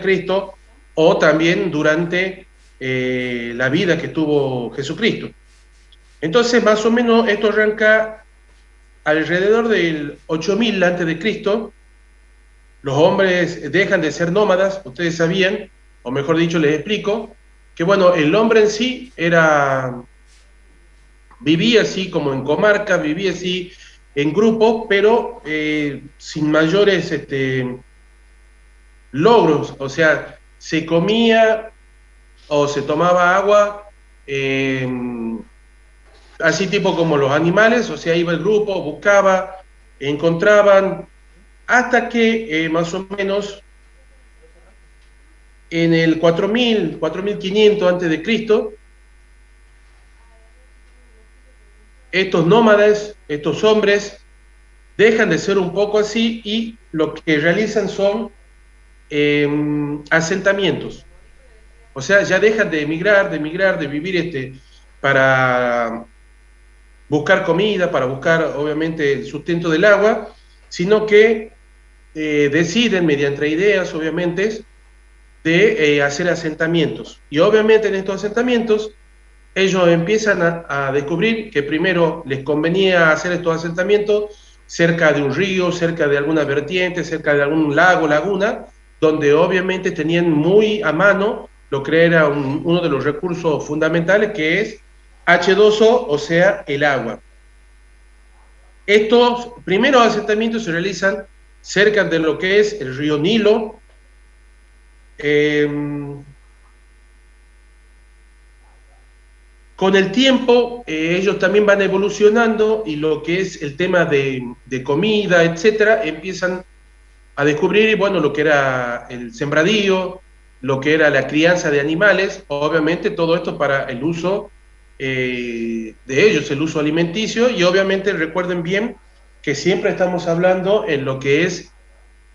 Cristo o también durante la vida que tuvo Jesucristo. Entonces, más o menos, esto arranca alrededor del 8000 antes de Cristo. Los hombres dejan de ser nómadas, ustedes sabían, o mejor dicho, les explico, que bueno, el hombre en sí vivía así como en comarcas, vivía así en grupos, pero sin mayores logros, o sea, se comía o se tomaba agua, eh, así tipo como los animales, o sea, iba el grupo, buscaba, encontraban, hasta que más o menos en el 4000, 4500 antes de Cristo, estos nómades, estos hombres, dejan de ser un poco así y lo que realizan son asentamientos. O sea, ya dejan de emigrar, de vivir para buscar comida, para buscar obviamente el sustento del agua, sino que deciden mediante ideas, obviamente, de hacer asentamientos. Y obviamente en estos asentamientos ellos empiezan a descubrir que primero les convenía hacer estos asentamientos cerca de un río, cerca de alguna vertiente, cerca de algún lago, laguna, donde obviamente tenían muy a mano lo que era uno de los recursos fundamentales, que es H2O, o sea, el agua. Estos primeros asentamientos se realizan cerca de lo que es el río Nilo. Eh, con el tiempo, ellos también van evolucionando y lo que es el tema de comida, etcétera, empiezan a descubrir, bueno, lo que era el sembradío, lo que era la crianza de animales, obviamente todo esto para el uso de ellos, el uso alimenticio, y obviamente recuerden bien que siempre estamos hablando en lo que es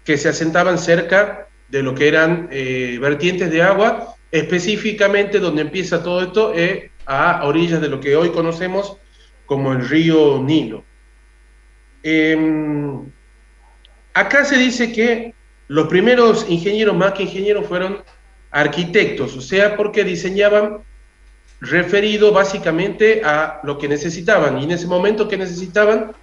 que se asentaban cerca de lo que eran vertientes de agua, específicamente donde empieza todo esto, a orillas de lo que hoy conocemos como el río Nilo. Eh, Acá se dice que los primeros ingenieros, más que ingenieros, fueron arquitectos, o sea, porque diseñaban referido básicamente a lo que necesitaban, y en ese momento que necesitaban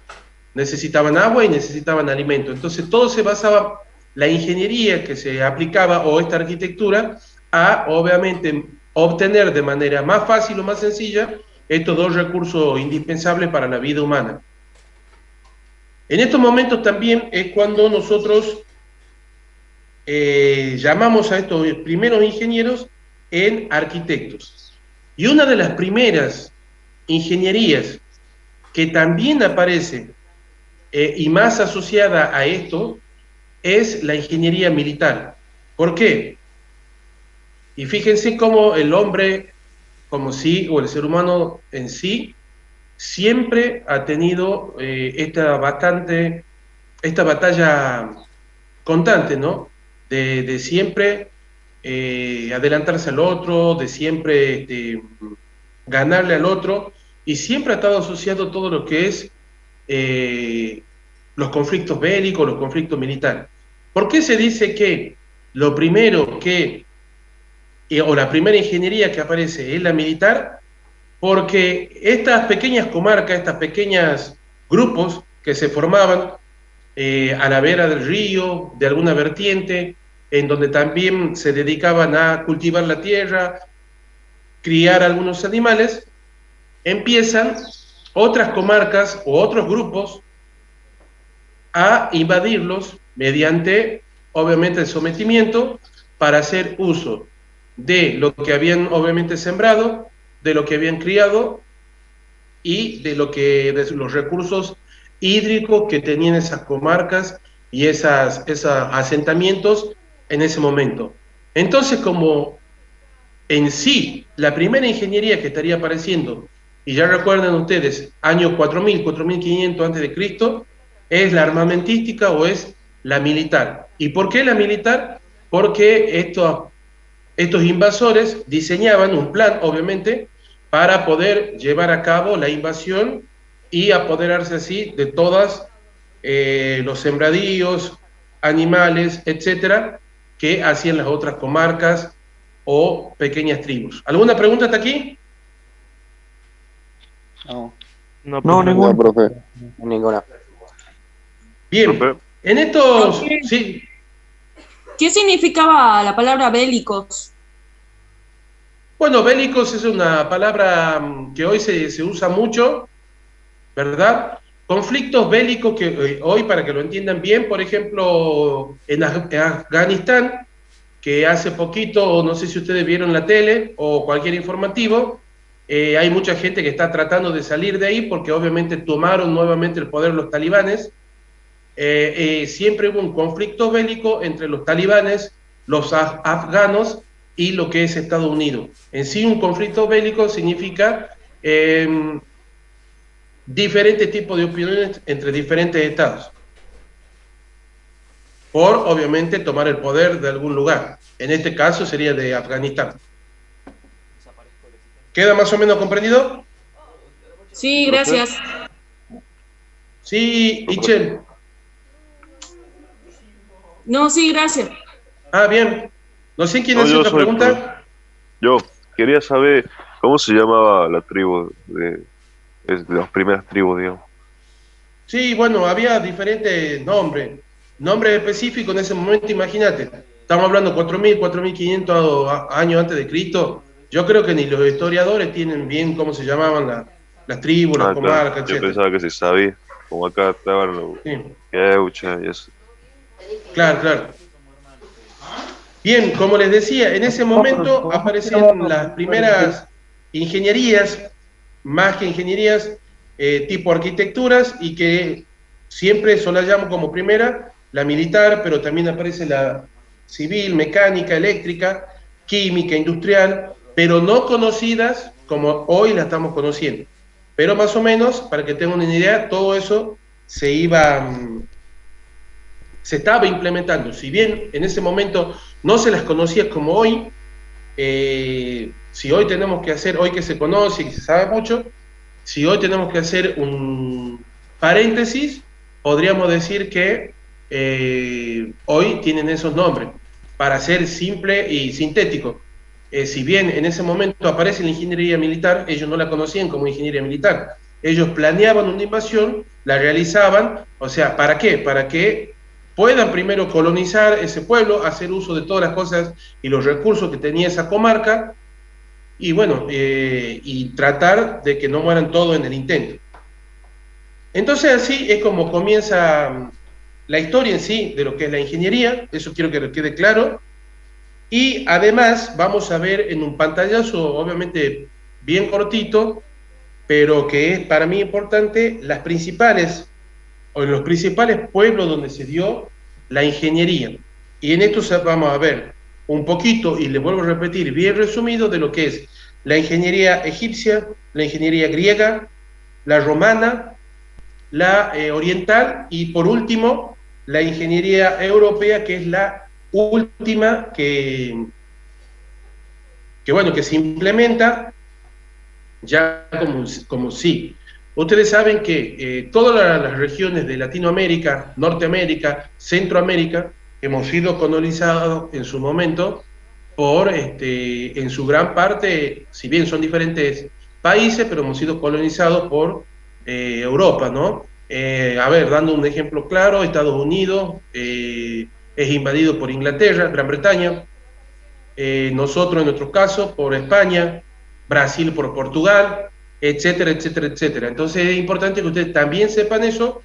agua y necesitaban alimento. Entonces todo se basaba, la ingeniería que se aplicaba o esta arquitectura, a obviamente obtener de manera más fácil o más sencilla estos dos recursos indispensables para la vida humana. En estos momentos también es cuando nosotros llamamos a estos primeros ingenieros en arquitectos. Y una de las primeras ingenierías que también aparece y más asociada a esto es la ingeniería militar. ¿Por qué? Y fíjense cómo el hombre, como sí, o el ser humano en sí, siempre ha tenido esta batalla constante, ¿no? De siempre adelantarse al otro, de siempre ganarle al otro, y siempre ha estado asociado todo lo que es eh, los conflictos bélicos, los conflictos militares. ¿Por qué se dice que lo primero que, o la primera ingeniería que aparece es la militar? Porque estas pequeñas comarcas, estas pequeñas grupos que se formaban a la vera del río, de alguna vertiente, en donde también se dedicaban a cultivar la tierra, criar algunos animales, empiezan otras comarcas o otros grupos a invadirlos mediante, obviamente, el sometimiento para hacer uso de lo que habían, obviamente, sembrado, de lo que habían criado y de los recursos hídricos que tenían esas comarcas y esos asentamientos en ese momento. Entonces, como en sí, la primera ingeniería que estaría apareciendo, y ya recuerdan ustedes, año 4000, 4500 antes de Cristo, es la armamentística o es la militar. ¿Y por qué la militar? Porque estos invasores diseñaban un plan, obviamente, para poder llevar a cabo la invasión y apoderarse así de todos los sembradíos, animales, etcétera, que hacían las otras comarcas o pequeñas tribus. ¿Alguna pregunta hasta aquí? No, No, No, profe. ninguna. No, profe. ninguna. Bien, Profe. en estos... Profe. Sí, ¿Qué significaba la palabra bélicos? bueno, bélicos es una palabra que hoy se usa mucho, ¿verdad? Conflictos bélicos que hoy, para que lo entiendan bien, por ejemplo, en Afganistán, que hace poquito, no sé si ustedes vieron la tele o cualquier informativo, hay mucha gente que está tratando de salir de ahí porque obviamente tomaron nuevamente el poder los talibanes. Siempre hubo un conflicto bélico entre los talibanes, los afganos y lo que es Estados Unidos. En sí, un conflicto bélico significa diferentes tipos de opiniones entre diferentes estados, por obviamente tomar el poder de algún lugar. En este caso sería de Afganistán. ¿Queda más o menos comprendido? Sí, gracias. Sí, Ichel. No, sí, gracias. Ah, bien. No sé quién No, hace yo otra soy, pregunta. Yo quería saber cómo se llamaba la tribu de las primeras tribus, digamos. Sí, bueno, había diferentes nombres específicos en ese momento, imagínate. Estamos hablando 4.000, 4.500 años antes de Cristo. Yo creo que ni los historiadores tienen bien cómo se llamaban las tribus, las Ah, claro. comarcas, Yo etc. pensaba que se sabía, como acá estaban los Sí, queuchas y eso. claro, claro. Bien, como les decía, en ese momento aparecen las primeras ingenierías, más que ingenierías, tipo arquitecturas, y que siempre llamo como primera la militar, pero también aparece la civil, mecánica, eléctrica, química, industrial, pero no conocidas como hoy la estamos conociendo. Pero más o menos, para que tengan una idea, todo eso se estaba implementando. Si bien en ese momento no se las conocía como hoy, si hoy tenemos que hacer, hoy que se conoce y que se sabe mucho, si hoy tenemos que hacer un paréntesis, podríamos decir que hoy tienen esos nombres, para ser simple y sintético. Si bien en ese momento aparece la ingeniería militar, ellos no la conocían como ingeniería militar. Ellos planeaban una invasión, la realizaban, o sea, ¿para qué? Para que puedan primero colonizar ese pueblo, hacer uso de todas las cosas y los recursos que tenía esa comarca, y bueno, y tratar de que no mueran todos en el intento. Entonces así es como comienza la historia en sí de lo que es la ingeniería, eso quiero que quede claro, y además vamos a ver en un pantallazo, obviamente bien cortito, pero que es para mí importante, los principales pueblos donde se dio la ingeniería. Y en esto vamos a ver un poquito, y le vuelvo a repetir, bien resumido, de lo que es la ingeniería egipcia, la ingeniería griega, la romana, la oriental, y por último, la ingeniería europea, que es la última que se implementa ya como sí. Ustedes saben que todas las regiones de Latinoamérica, Norteamérica, Centroamérica, hemos sido colonizados en su momento por, en su gran parte, si bien son diferentes países, pero hemos sido colonizados por Europa, ¿no? A ver, dando un ejemplo claro, Estados Unidos es invadido por Inglaterra, Gran Bretaña, nosotros en nuestro caso por España, Brasil por Portugal, etcétera, etcétera, etcétera. Entonces es importante que ustedes también sepan eso.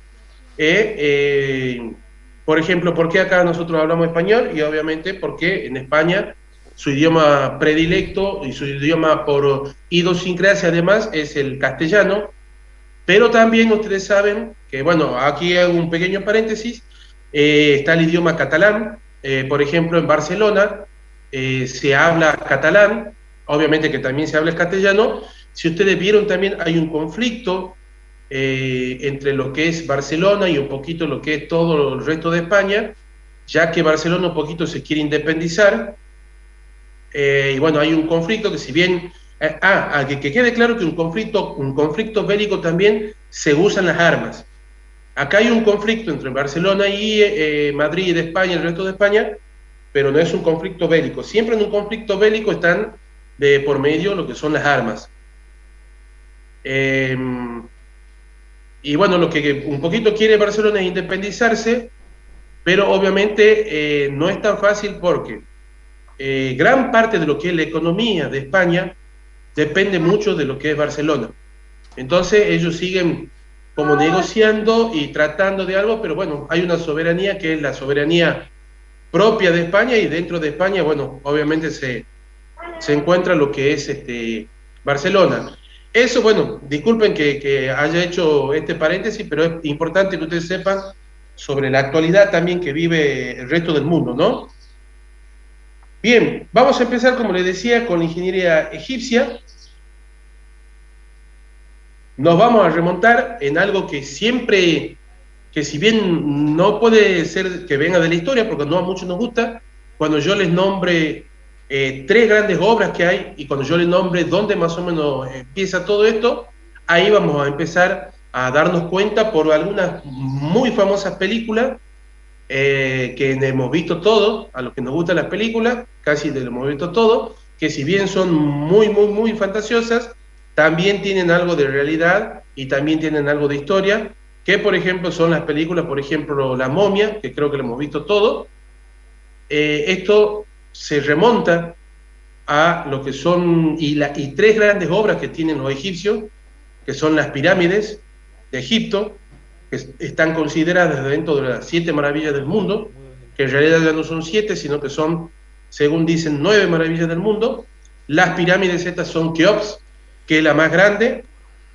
Por ejemplo, ¿por qué acá nosotros hablamos español? Y obviamente porque en España su idioma predilecto y su idioma por idiosincrasia además es el castellano, pero también ustedes saben que, bueno, aquí hago un pequeño paréntesis, está el idioma catalán, por ejemplo en Barcelona se habla catalán, obviamente que también se habla el castellano. Si ustedes vieron también hay un conflicto entre lo que es Barcelona y un poquito lo que es todo el resto de España, ya que Barcelona un poquito se quiere independizar, y bueno, hay un conflicto que si bien, que quede claro que un conflicto bélico también se usan las armas. Acá hay un conflicto entre Barcelona y Madrid de España, el resto de España, pero no es un conflicto bélico. Siempre en un conflicto bélico están de por medio lo que son las armas. Y bueno, lo que un poquito quiere Barcelona es independizarse, pero obviamente no es tan fácil porque gran parte de lo que es la economía de España depende mucho de lo que es Barcelona. Entonces ellos siguen como negociando y tratando de algo, pero bueno, hay una soberanía que es la soberanía propia de España, y dentro de España, bueno, obviamente se encuentra lo que es Barcelona. Eso, bueno, disculpen que haya hecho este paréntesis, pero es importante que ustedes sepan sobre la actualidad también que vive el resto del mundo, ¿no? Bien, vamos a empezar, como les decía, con la ingeniería egipcia. Nos vamos a remontar en algo que siempre, que si bien no puede ser que venga de la historia, porque no a muchos nos gusta, cuando yo les nombre tres grandes obras que hay, y cuando yo les nombre dónde más o menos empieza todo esto, ahí vamos a empezar a darnos cuenta por algunas muy famosas películas que hemos visto todos, a los que nos gustan las películas, casi lo hemos visto todo, que si bien son muy fantasiosas, también tienen algo de realidad y también tienen algo de historia, que por ejemplo son las películas, por ejemplo La Momia, que creo que lo hemos visto todo. Esto se remonta a lo que son, y tres grandes obras que tienen los egipcios, que son las pirámides de Egipto, que están consideradas dentro de las 7 maravillas del mundo, que en realidad ya no son 7, sino que son, según dicen, 9 maravillas del mundo. Las pirámides estas son Keops, que es la más grande,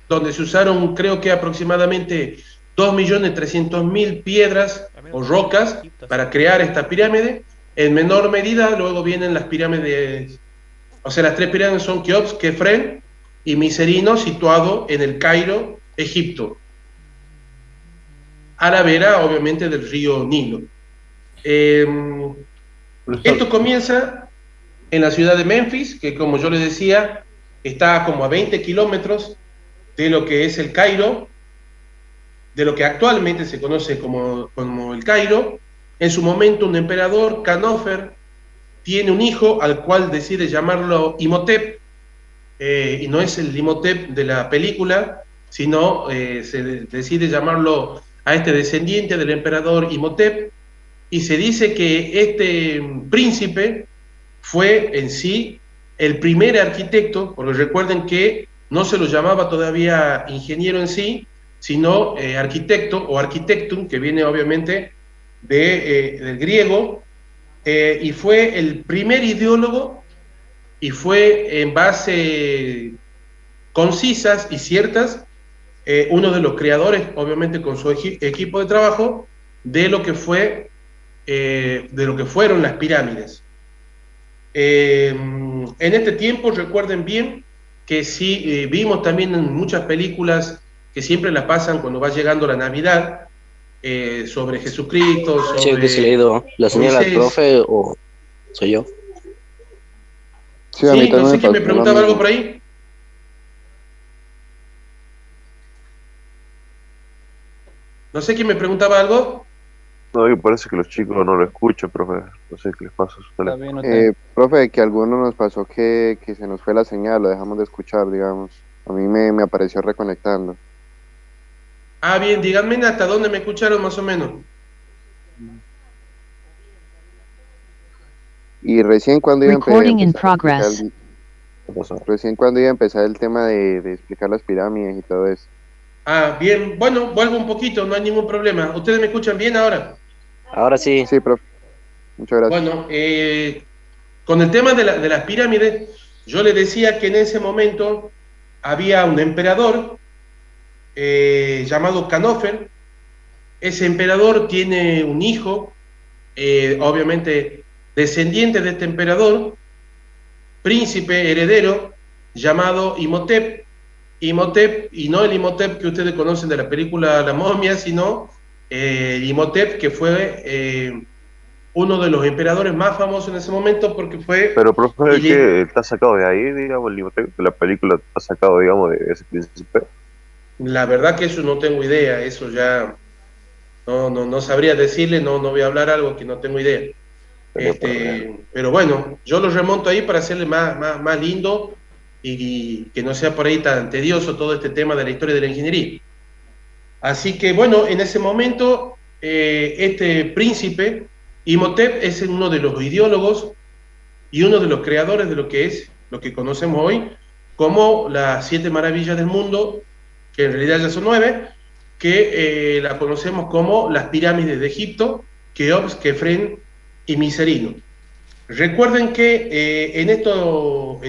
donde se usaron, creo que aproximadamente 2.300.000 piedras o rocas para crear esta pirámide. En menor medida, luego vienen las pirámides, o sea, las tres pirámides son Keops, Kefren y Miserino, situado en el Cairo, Egipto, a la vera, obviamente, del río Nilo. Esto comienza en la ciudad de Memphis, que como yo les decía, está como a 20 kilómetros de lo que es el Cairo, de lo que actualmente se conoce como el Cairo. En su momento, un emperador, Canofer, tiene un hijo al cual decide llamarlo Imhotep, y no es el Imhotep de la película, sino se decide llamarlo a este descendiente del emperador Imhotep, y se dice que este príncipe fue en sí el primer arquitecto, porque recuerden que no se lo llamaba todavía ingeniero en sí, sino arquitecto o arquitectum, que viene obviamente del griego, y fue el primer ideólogo, y fue en base concisas y ciertas, uno de los creadores, obviamente con su equipo de trabajo, de lo que fueron las pirámides. En este tiempo, recuerden bien que sí, vimos también en muchas películas que siempre las pasan cuando va llegando la Navidad, sobre Jesucristo, sobre... Sí, que se leído. ¿La señora Moisés. profe o soy yo? Sí, a mí Sí, no también sé me quién me pasó lo preguntaba algo mismo. por ahí. No sé quién me preguntaba algo. No, que parece que los chicos no lo escuchan, profe. No sé qué les pasa a su Está teléfono. bien, no Profe, que a algunos nos pasó que se nos fue la señal, lo dejamos de escuchar, digamos. A mí me apareció reconectando. Ah, bien, díganme hasta dónde me escucharon más o menos. Y recién cuando iba a Recording in empezar a progress. explicar- ¿Qué pasó? recién cuando iba a empezar el tema de explicar las pirámides y todo eso. Ah, bien, bueno, vuelvo un poquito, no hay ningún problema. ¿Ustedes me escuchan bien ahora? Ahora sí. Sí, profe. Muchas gracias. Bueno, con el tema de las pirámides, yo les decía que en ese momento había un emperador llamado Canofer. Ese emperador tiene un hijo, obviamente descendiente de este emperador, príncipe heredero, llamado Imhotep. Imhotep, y no el Imhotep que ustedes conocen de la película La Momia, sino Imhotep, que fue uno de los emperadores más famosos en ese momento, porque fue... Pero, profe, y le- ¿qué está sacado de ahí, digamos, el Imhotep? De la película está sacado, digamos, de ese príncipe. La verdad que eso no tengo idea, eso ya no sabría decirle, no voy a hablar algo que no tengo idea. Pero bueno, yo lo remonto ahí para hacerle más lindo y que no sea por ahí tan tedioso todo este tema de la historia de la ingeniería. Así que bueno, en ese momento, este príncipe, Imhotep, es uno de los ideólogos y uno de los creadores de lo que es, lo que conocemos hoy, como las 7 maravillas del mundo, que en realidad ya son 9, que la conocemos como las pirámides de Egipto, Keops, Kefren y Miserino. Recuerden que en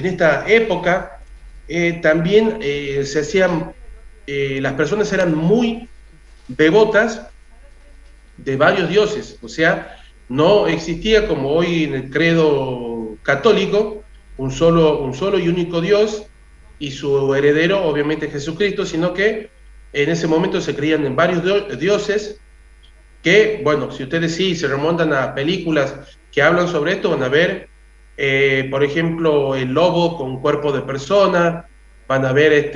esta época también se hacían, las personas eran muy devotas de varios dioses, o sea, no existía como hoy en el credo católico un solo y único Dios y su heredero obviamente Jesucristo, sino que en ese momento se creían en varios dioses que, bueno, si ustedes sí se remontan a películas que hablan sobre esto, van a ver, por ejemplo, el lobo con cuerpo de persona, van a ver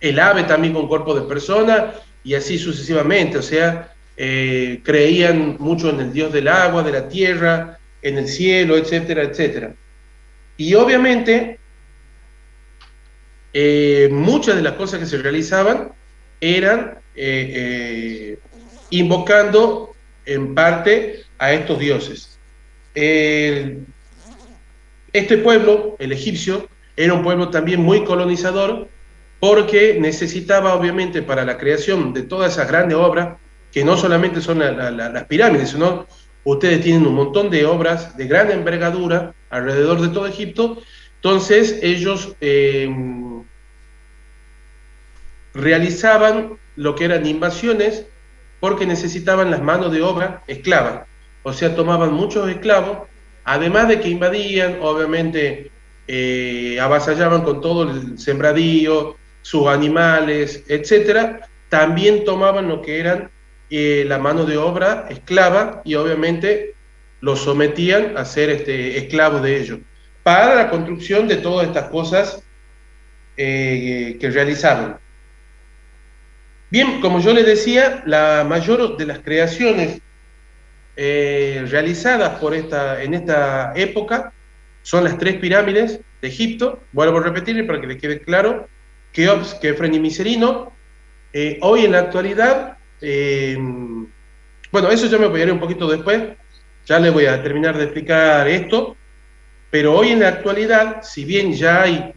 el ave también con cuerpo de persona, y así sucesivamente, o sea, creían mucho en el dios del agua, de la tierra, en el cielo, etcétera, etcétera. Y obviamente, muchas de las cosas que se realizaban eran invocando en parte a estos dioses. Este pueblo, el egipcio, era un pueblo también muy colonizador, porque necesitaba obviamente para la creación de todas esas grandes obras, que no solamente son las pirámides, sino ustedes tienen un montón de obras de gran envergadura alrededor de todo Egipto. Entonces ellos realizaban lo que eran invasiones porque necesitaban las manos de obra esclavas, o sea, tomaban muchos esclavos, además de que invadían, obviamente avasallaban con todo el sembradío, sus animales, etcétera, también tomaban lo que eran la mano de obra esclava y obviamente los sometían a ser esclavos de ellos, para la construcción de todas estas cosas que realizaban. Bien, como yo les decía, la mayor de las creaciones realizadas en esta época son las 3 pirámides de Egipto. Vuelvo a repetir para que les quede claro: Keops, Kefren y Miserino. Hoy en la actualidad, bueno, eso ya me apoyaré un poquito después, ya les voy a terminar de explicar esto, pero hoy en la actualidad, si bien ya hay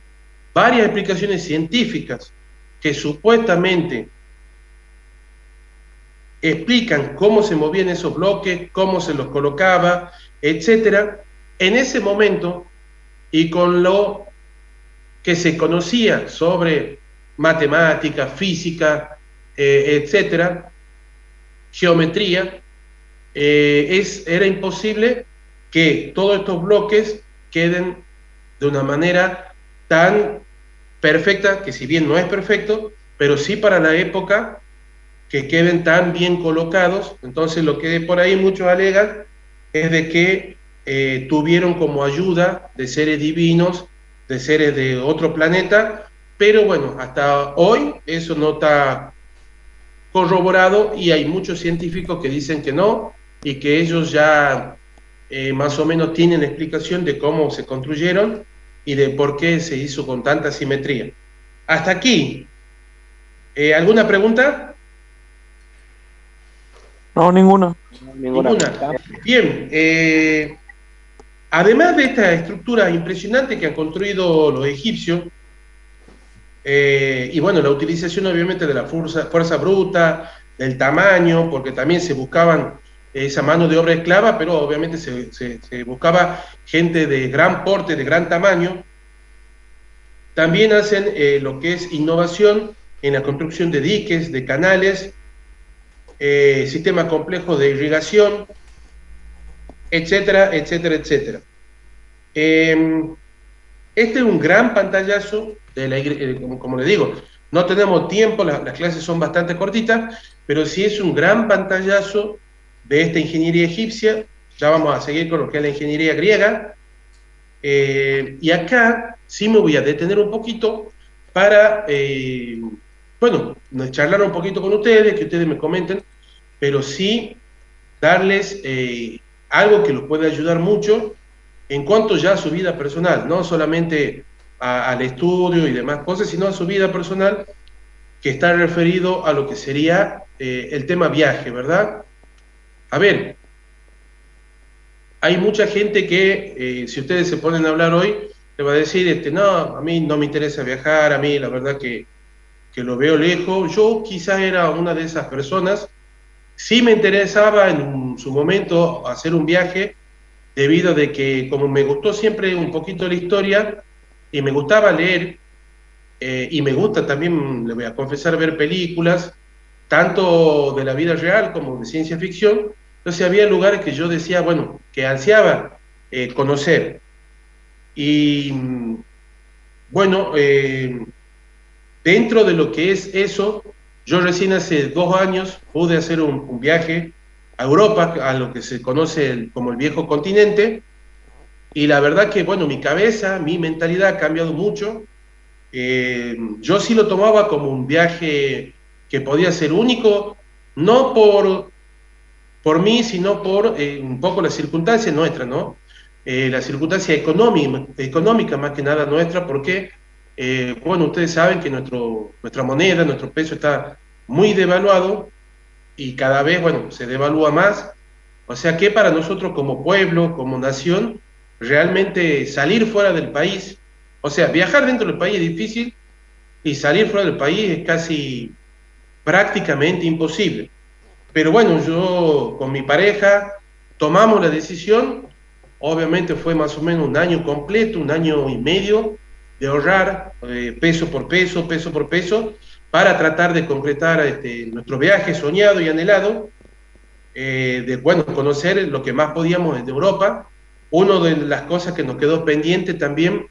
varias explicaciones científicas que supuestamente explican cómo se movían esos bloques, cómo se los colocaba, etcétera, en ese momento, y con lo que se conocía sobre matemática, física, etcétera, geometría, era imposible que todos estos bloques queden de una manera tan perfecta, que si bien no es perfecto, pero sí para la época, que queden tan bien colocados. Entonces lo que por ahí muchos alegan es de que tuvieron como ayuda de seres divinos, de seres de otro planeta, pero bueno, hasta hoy eso no está corroborado y hay muchos científicos que dicen que no y que ellos ya más o menos tienen explicación de cómo se construyeron y de por qué se hizo con tanta simetría. Hasta aquí. ¿Alguna pregunta? No, ninguna. Ninguna. Bien, además de esta estructura impresionante que han construido los egipcios, y bueno, la utilización obviamente de la fuerza bruta, del tamaño, porque también se buscaban esa mano de obra esclava, pero obviamente se buscaba gente de gran porte, de gran tamaño. También hacen lo que es innovación en la construcción de diques, de canales, sistemas complejos de irrigación, etcétera, etcétera, etcétera. Este es un gran pantallazo, como le digo, no tenemos tiempo, las clases son bastante cortitas, pero sí es un gran pantallazo de esta ingeniería egipcia. Ya vamos a seguir con lo que es la ingeniería griega, y acá sí me voy a detener un poquito para, bueno, charlar un poquito con ustedes, que ustedes me comenten, pero sí darles algo que los puede ayudar mucho en cuanto ya a su vida personal, no solamente al estudio y demás cosas, sino a su vida personal, que está referido a lo que sería el tema viaje, ¿verdad? A ver, hay mucha gente que, si ustedes se ponen a hablar hoy, le va a decir, no, a mí no me interesa viajar, a mí la verdad que lo veo lejos. Yo quizás era una de esas personas. Sí me interesaba en su momento hacer un viaje, debido a de que como me gustó siempre un poquito la historia y me gustaba leer, y me gusta también, le voy a confesar, ver películas, tanto de la vida real como de ciencia ficción. Entonces había lugares que yo decía, bueno, que ansiaba conocer. Y bueno, dentro de lo que es eso, yo recién hace 2 años pude hacer un viaje a Europa, a lo que se conoce como el viejo continente, y la verdad que, bueno, mi cabeza, mi mentalidad ha cambiado mucho. Yo sí lo tomaba como un viaje que podía ser único, no por mí, sino por un poco las circunstancias nuestras, ¿no? La circunstancia económica más que nada nuestra, porque, bueno, ustedes saben que nuestra moneda, nuestro peso está muy devaluado y cada vez, bueno, se devalúa más. O sea que para nosotros como pueblo, como nación, realmente salir fuera del país, o sea, viajar dentro del país es difícil y salir fuera del país es casi prácticamente imposible. Pero bueno, yo con mi pareja tomamos la decisión, obviamente fue más o menos un año completo, 1 año y medio, de ahorrar peso por peso, para tratar de concretar nuestro viaje soñado y anhelado, de bueno, conocer lo que más podíamos de Europa. Una de las cosas que nos quedó pendiente también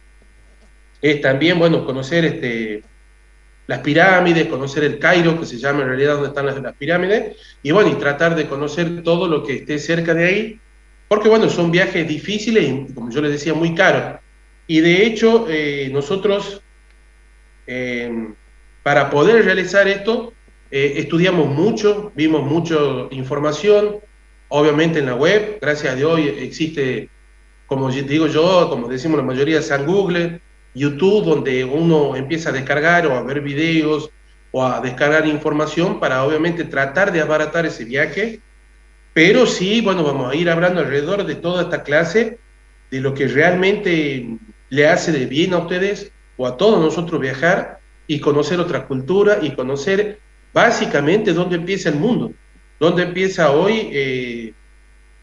es también, bueno, conocer las pirámides, conocer el Cairo, que se llama en realidad donde están las pirámides, y bueno, y tratar de conocer todo lo que esté cerca de ahí, porque bueno, son viajes difíciles y, como yo les decía, muy caros. Y de hecho, nosotros, para poder realizar esto, estudiamos mucho, vimos mucha información, obviamente en la web, gracias a Dios existe, como digo yo, como decimos la mayoría, San Google, YouTube, donde uno empieza a descargar o a ver videos o a descargar información para obviamente tratar de abaratar ese viaje. Pero sí, bueno, vamos a ir hablando alrededor de toda esta clase, de lo que realmente le hace de bien a ustedes o a todos nosotros viajar y conocer otra cultura y conocer básicamente dónde empieza el mundo, dónde empieza hoy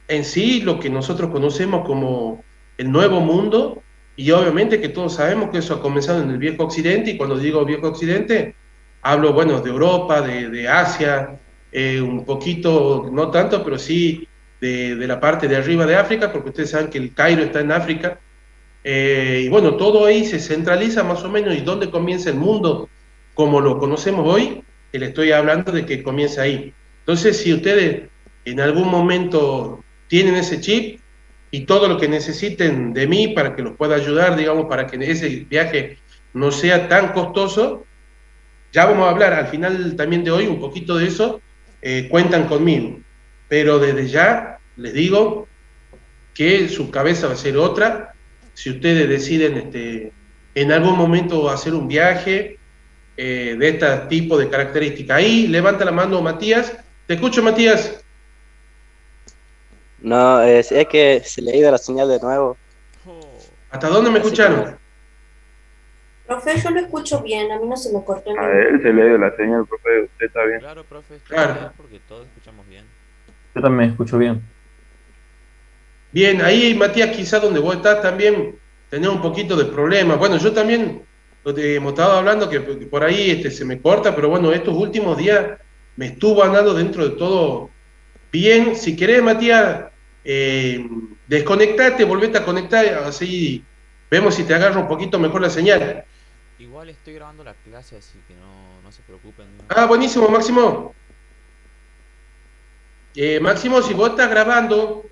en sí lo que nosotros conocemos como el nuevo mundo. Y obviamente que todos sabemos que eso ha comenzado en el viejo occidente, y cuando digo viejo occidente, hablo, bueno, de Europa, de Asia, un poquito, no tanto, pero sí de la parte de arriba de África, porque ustedes saben que el Cairo está en África. Y bueno, todo ahí se centraliza más o menos, y dónde comienza el mundo como lo conocemos hoy, que le estoy hablando de que comienza ahí. Entonces, si ustedes en algún momento tienen ese chip y todo lo que necesiten de mí para que los pueda ayudar, digamos, para que ese viaje no sea tan costoso, ya vamos a hablar al final también de hoy un poquito de eso, cuentan conmigo. Pero desde ya les digo que su cabeza va a ser otra. Si ustedes deciden en algún momento hacer un viaje de este tipo de características, ahí levanta la mano Matías. Te escucho, Matías. No, es que se le ha ido la señal de nuevo. ¿Hasta dónde me Así escucharon? Profe, yo lo escucho bien, a mí no se me cortó A ningún. él se le dio la señal, profe, usted está bien. Claro, profe, está Claro. bien porque todos escuchamos bien. Yo también escucho bien. Bien, ahí Matías, quizás donde vos estás también tenés un poquito de problemas. Bueno, yo también hemos estado hablando que por ahí se me corta, pero bueno, estos últimos días me estuvo andando dentro de todo bien. Si querés, Matías, desconectate, volvete a conectar, así vemos si te agarra un poquito mejor la señal. Igual estoy grabando la clase, así que no se preocupen. Ah, buenísimo, Máximo. Máximo, si vos estás grabando,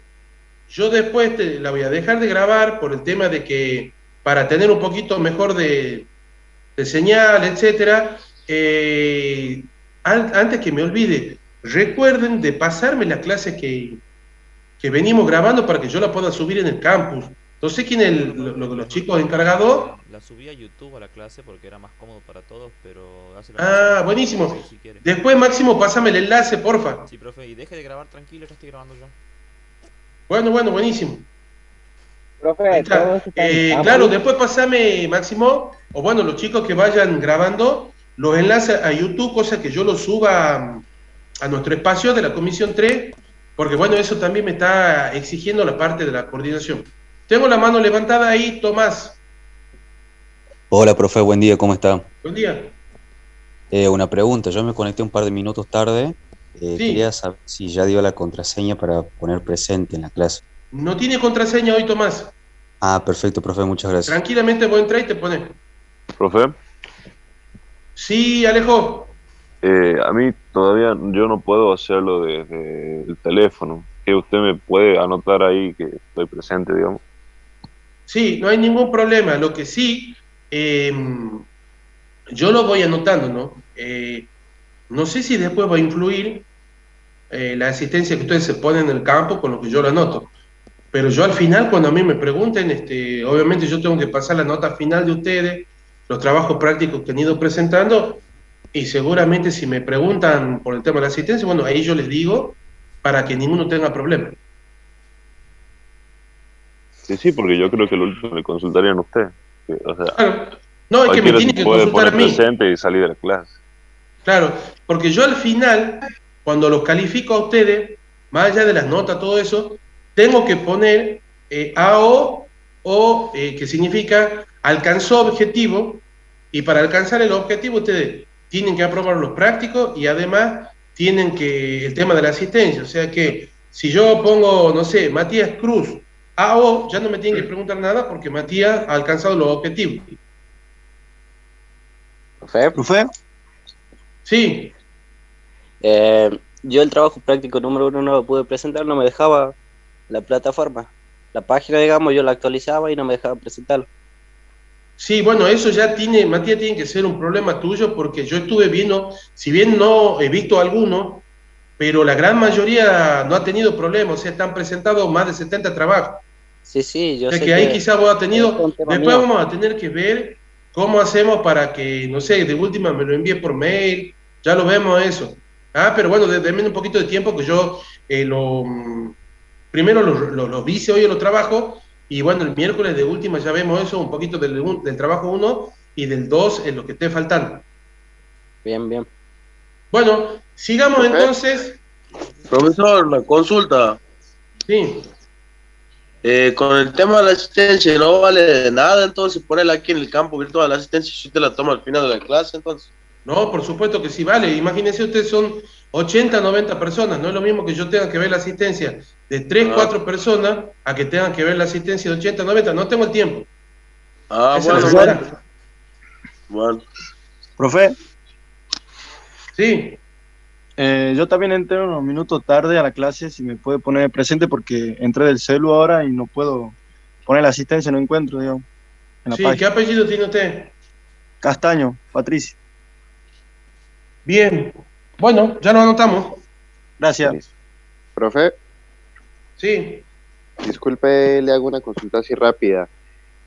yo después la voy a dejar de grabar por el tema de que para tener un poquito mejor de señal, etcétera. Antes que me olvide, recuerden de pasarme las clases que que venimos grabando para que yo la pueda subir en el campus. No sé quién es los chicos encargados. La subí a YouTube a la clase porque era más cómodo para todos, pero hace lo Ah, mismo. buenísimo. Si quiere. Después, Máximo, pásame el enlace, porfa. Sí, profe, y deje de grabar tranquilo, ya estoy grabando yo. Bueno, buenísimo. Profe, Ahí está. todo esto está en el campus. Claro, después pasame, Máximo, o bueno, los chicos que vayan grabando, los enlaces a YouTube, cosa que yo los suba a nuestro espacio de la Comisión 3, porque bueno, eso también me está exigiendo la parte de la coordinación. Tengo la mano levantada ahí, Tomás. Hola, profe, buen día, ¿cómo está? Buen día. Una pregunta, yo me conecté un par de minutos tarde. Sí. Quería saber si ya dio la contraseña para poner presente en la clase. No tiene contraseña hoy, Tomás. Ah, perfecto, profe, muchas gracias. Tranquilamente vos entrás y te pones. Profe, Sí, Alejo. a mí todavía yo no puedo hacerlo desde el teléfono. Que usted me puede anotar ahí que estoy presente, digamos. Sí, no hay ningún problema. Lo que sí, yo lo voy anotando, ¿no? No sé si después va a influir la asistencia que ustedes se ponen en el campo con lo que yo lo anoto. Pero yo al final, cuando a mí me pregunten, obviamente yo tengo que pasar la nota final de ustedes, los trabajos prácticos que han ido presentando, y seguramente si me preguntan por el tema de la asistencia, bueno, ahí yo les digo para que ninguno tenga problema. Sí, porque yo creo que lo último le consultarían a usted. O sea, Claro. No, es que me cualquiera tiene se que puede consultar a poner mí. presente y salir de la clase. Claro, porque yo al final, cuando los califico a ustedes, más allá de las notas, todo eso, tengo que poner AO o que significa alcanzó objetivo, y para alcanzar el objetivo ustedes tienen que aprobar los prácticos y además tienen que, el tema de la asistencia, o sea que si yo pongo, no sé, Matías Cruz, AO, ya no me tienen que preguntar nada porque Matías ha alcanzado los objetivos. Profe, Sí, yo el trabajo práctico número 1 no lo pude presentar, no me dejaba la plataforma. La página, digamos, yo la actualizaba y no me dejaba presentarlo. sí, bueno, eso ya tiene, Matías, tiene que ser un problema tuyo porque yo estuve viendo, si bien no he visto algunos, pero la gran mayoría no ha tenido problemas, o sea, están presentados más de 70 trabajos. Sí, yo O sea, sé que ahí que quizás vos has es tenido, un tema después mío. vamos a tener que ver cómo hacemos para que, no sé, de última me lo envíe por mail, ya lo vemos eso. Ah, pero bueno, denme un poquito de tiempo que yo primero lo vice hoy en los trabajos, y bueno, el miércoles de última ya vemos eso, un poquito del trabajo 1 y del 2 en lo que esté faltando. Bien. Bueno, sigamos entonces. Profesor, la consulta. Sí. Con el tema de la asistencia, no vale de nada entonces ponerla aquí en el campo virtual la asistencia si usted la toma al final de la clase, entonces. No, por supuesto que sí vale. Imagínense, ustedes son 80, 90 personas. No es lo mismo que yo tenga que ver la asistencia de 3, 4 personas a que tengan que ver la asistencia de 80, 90. No tengo el tiempo. Esa es la verdad. Bueno. Profe, Sí. yo también entré unos minutos tarde a la clase, si me puede poner presente porque entré del celu ahora y no puedo poner la asistencia, no encuentro, digamos, en la Sí, página. ¿qué apellido tiene usted? Castaño, Patricia. Bien. Bueno, ya lo anotamos. Gracias. Profe, Sí. disculpe, le hago una consulta así rápida.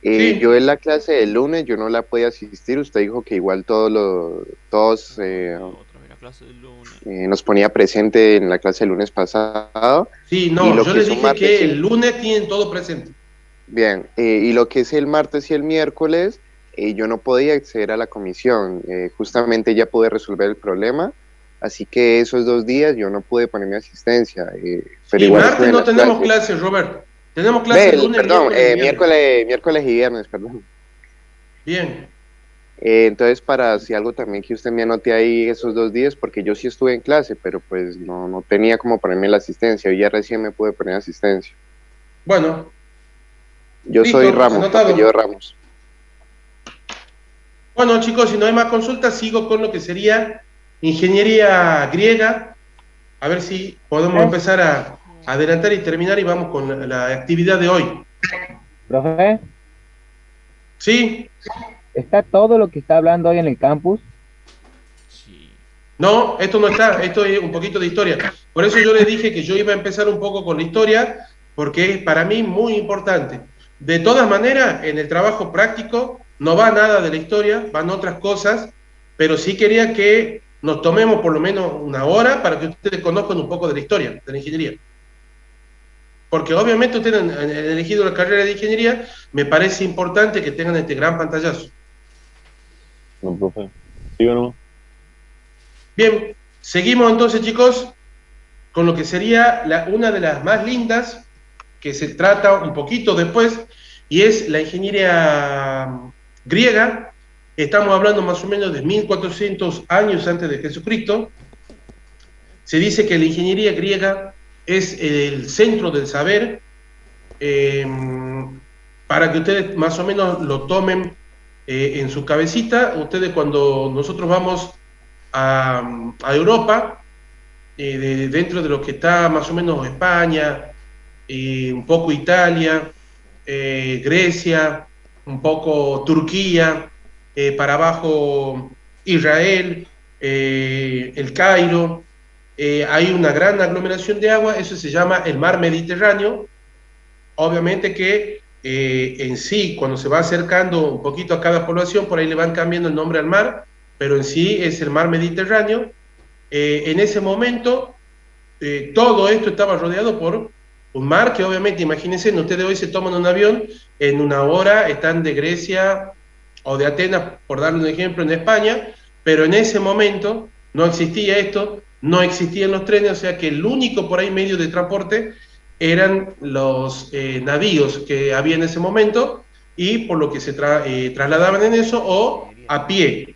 Sí. Yo en la clase del lunes, yo no la podía asistir, usted dijo que igual todos nos ponía presente en la clase del lunes pasado. Sí, Y no, lo yo que les son dije martes que y- el lunes tienen todo presente. Bien, y lo que es el martes y el miércoles, yo no podía acceder a la comisión, justamente ya pude resolver el problema, así que esos 2 días yo no pude poner mi asistencia, pero Y igual estuve martes en no las tenemos clases. clases, Robert. Tenemos clases lunes, Perdón, miércoles y viernes. miércoles y viernes, perdón. Bien. Entonces, para si algo también que usted me anote ahí esos 2 días, porque yo sí estuve en clase, pero pues no tenía como ponerme la asistencia, hoy ya recién me pude poner asistencia. Bueno. Yo Listo, soy Ramos, anotado. apellido Ramos. Bueno, chicos, si no hay más consultas, sigo con lo que sería ingeniería griega. A ver si podemos empezar a adelantar y terminar y vamos con la actividad de hoy. Profe, ¿Sí? ¿está todo lo que está hablando hoy en el campus? No, esto no está, esto es un poquito de historia. Por eso yo les dije que yo iba a empezar un poco con la historia, porque es para mí muy importante. De todas maneras, en el trabajo práctico no va nada de la historia, van otras cosas, pero sí quería que nos tomemos por lo menos una hora para que ustedes conozcan un poco de la historia, de la ingeniería. Porque obviamente ustedes han elegido la carrera de ingeniería, me parece importante que tengan este gran pantallazo. No, profe. ¿Sí o no? Bien, seguimos entonces, chicos, con lo que sería una de las más lindas, que se trata un poquito después, y es la ingeniería griega. Estamos hablando más o menos de 1400 años antes de Jesucristo. Se dice que la ingeniería griega es el centro del saber. Para que ustedes más o menos lo tomen en su cabecita, ustedes cuando nosotros vamos a Europa, dentro de lo que está más o menos España, un poco Italia, Grecia, un poco Turquía, para abajo Israel, el Cairo, hay una gran aglomeración de agua, eso se llama el mar Mediterráneo. Obviamente que en sí, cuando se va acercando un poquito a cada población, por ahí le van cambiando el nombre al mar, pero en sí es el mar Mediterráneo. En ese momento, todo esto estaba rodeado por un mar que obviamente, imagínense, ustedes hoy se toman un avión, en una hora están de Grecia o de Atenas, por darle un ejemplo, en España, pero en ese momento no existía esto, no existían los trenes, o sea que el único por ahí medio de transporte eran los navíos que había en ese momento, y por lo que se trasladaban en eso, o a pie,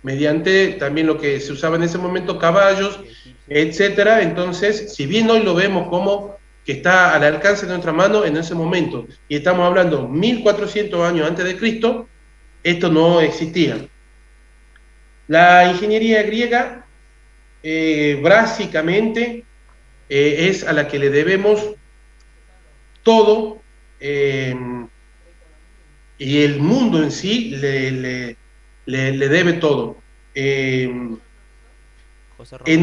mediante también lo que se usaba en ese momento, caballos, etcétera. Entonces, si bien hoy lo vemos como que está al alcance de nuestra mano, en ese momento, y estamos hablando 1400 años antes de Cristo, esto no existía. La ingeniería griega, básicamente, es a la que le debemos todo, y el mundo en sí le debe todo. En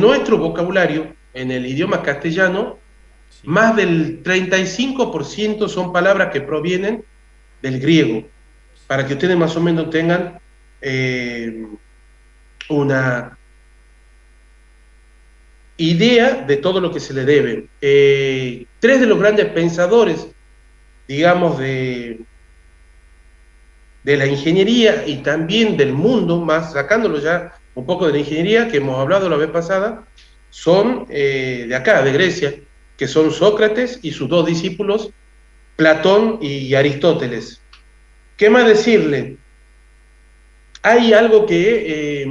nuestro vocabulario, en el idioma castellano, más del 35% son palabras que provienen del griego, para que ustedes más o menos tengan una idea de todo lo que se le debe. Tres de los grandes pensadores, digamos, de la ingeniería y también del mundo, más sacándolo ya un poco de la ingeniería, que hemos hablado la vez pasada, son de acá, de Grecia, que son Sócrates y sus dos discípulos, Platón y Aristóteles. ¿Qué más decirle? Hay algo que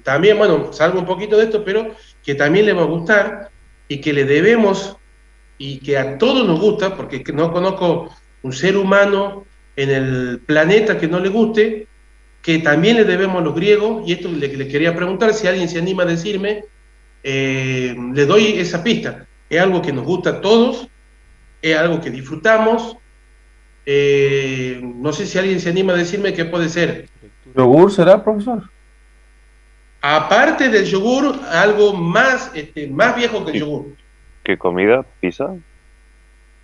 también, bueno, salgo un poquito de esto, pero que también le va a gustar y que le debemos, y que a todos nos gusta, porque no conozco un ser humano en el planeta que no le guste, que también le debemos a los griegos, y esto le quería preguntar si alguien se anima a decirme, le doy esa pista. Es algo que nos gusta a todos, es algo que disfrutamos, no sé si alguien se anima a decirme qué puede ser. ¿Yogur será, profesor? Aparte del yogur, algo más, más viejo que el yogur. ¿Qué comida? ¿Pizza?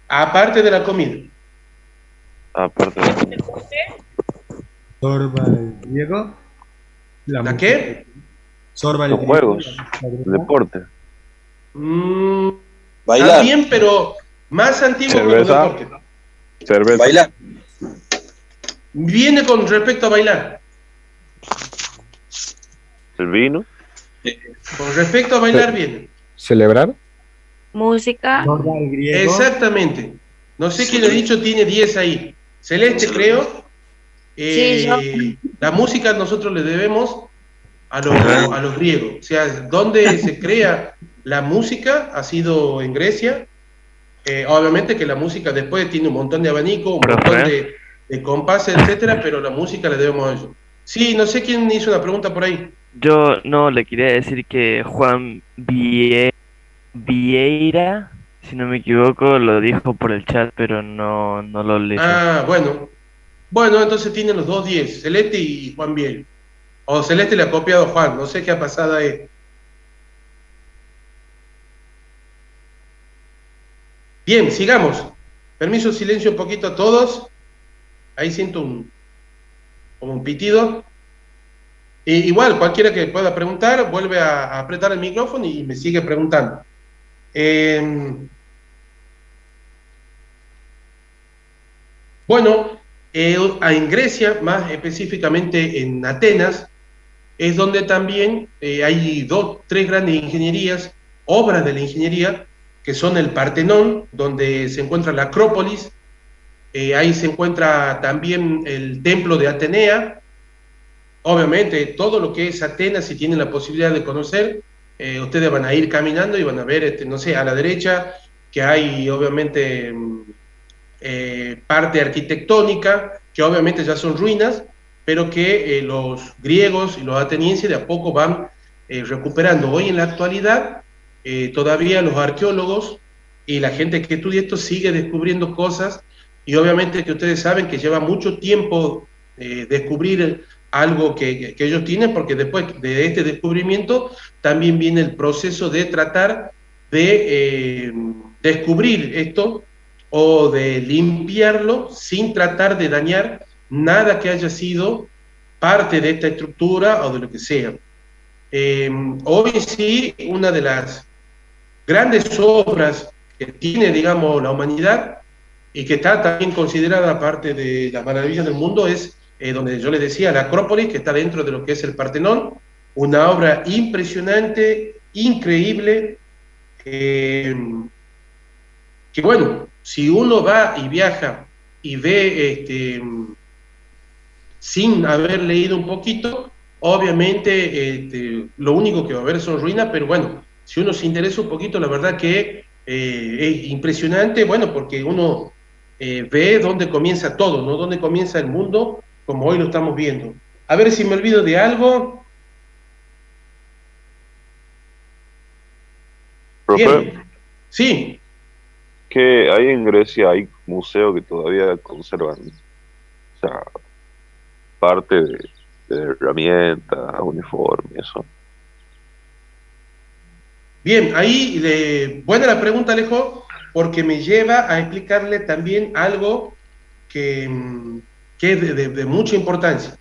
Aparte de la comida. Aparte de Sorba el griego. ¿La qué? Sorba el los griego. juegos, el deporte. Bailar. Está bien, pero más antiguo que el deporte. Cerveza. Bailar. Viene con respecto a bailar. El vino. Con respecto a bailar viene. ¿Celebrar? Música. Sorba el griego. Exactamente. No sé quién le ha dicho, tiene 10 ahí. Celeste, creo. Sí, yo. La música nosotros le debemos a los griegos. O sea, donde se crea la música ha sido en Grecia. Obviamente que la música después tiene un montón de abanico, un montón de compases, etcétera, pero la música le debemos a ellos. Sí, no sé quién hizo una pregunta por ahí. Yo no le quería decir que Juan Vieira, si no me equivoco, lo dijo por el chat, pero no lo leí. Ah, bueno. Bueno, entonces tienen los dos 10, Celeste y Juan Biel. O Celeste le ha copiado a Juan, no sé qué ha pasado ahí. Bien, sigamos. Permiso, silencio un poquito a todos. Ahí siento como un pitido. Igual, cualquiera que pueda preguntar, vuelve a apretar el micrófono y me sigue preguntando. Bueno, en Grecia, más específicamente en Atenas, es donde también hay tres grandes ingenierías, obras de la ingeniería, que son el Partenón, donde se encuentra la Acrópolis, ahí se encuentra también el templo de Atenea. Obviamente, todo lo que es Atenas, si tienen la posibilidad de conocer, ustedes van a ir caminando y van a ver, no sé, a la derecha, que hay obviamente parte arquitectónica, que obviamente ya son ruinas, pero que los griegos y los atenienses de a poco van recuperando. Hoy en la actualidad, todavía los arqueólogos y la gente que estudia esto sigue descubriendo cosas, y obviamente que ustedes saben que lleva mucho tiempo descubrir algo que ellos tienen, porque después de este descubrimiento también viene el proceso de tratar de descubrir esto o de limpiarlo sin tratar de dañar nada que haya sido parte de esta estructura o de lo que sea. Hoy sí, una de las grandes obras que tiene, digamos, la humanidad y que está también considerada parte de las maravillas del mundo es donde yo les decía, la Acrópolis, que está dentro de lo que es el Partenón, una obra impresionante, increíble, que bueno, si uno va y viaja y ve sin haber leído un poquito, obviamente lo único que va a ver son ruinas, pero bueno, si uno se interesa un poquito, la verdad que es impresionante, bueno, porque uno ve dónde comienza todo, ¿no? Dónde comienza el mundo, como hoy lo estamos viendo. A ver si me olvido de algo. Profe, Bien. Sí. que hay en Grecia hay museos que todavía conservan, o sea, parte de herramientas, uniformes, eso. Bien, ahí, buena la pregunta, Alejo, porque me lleva a explicarle también algo que es de mucha importancia.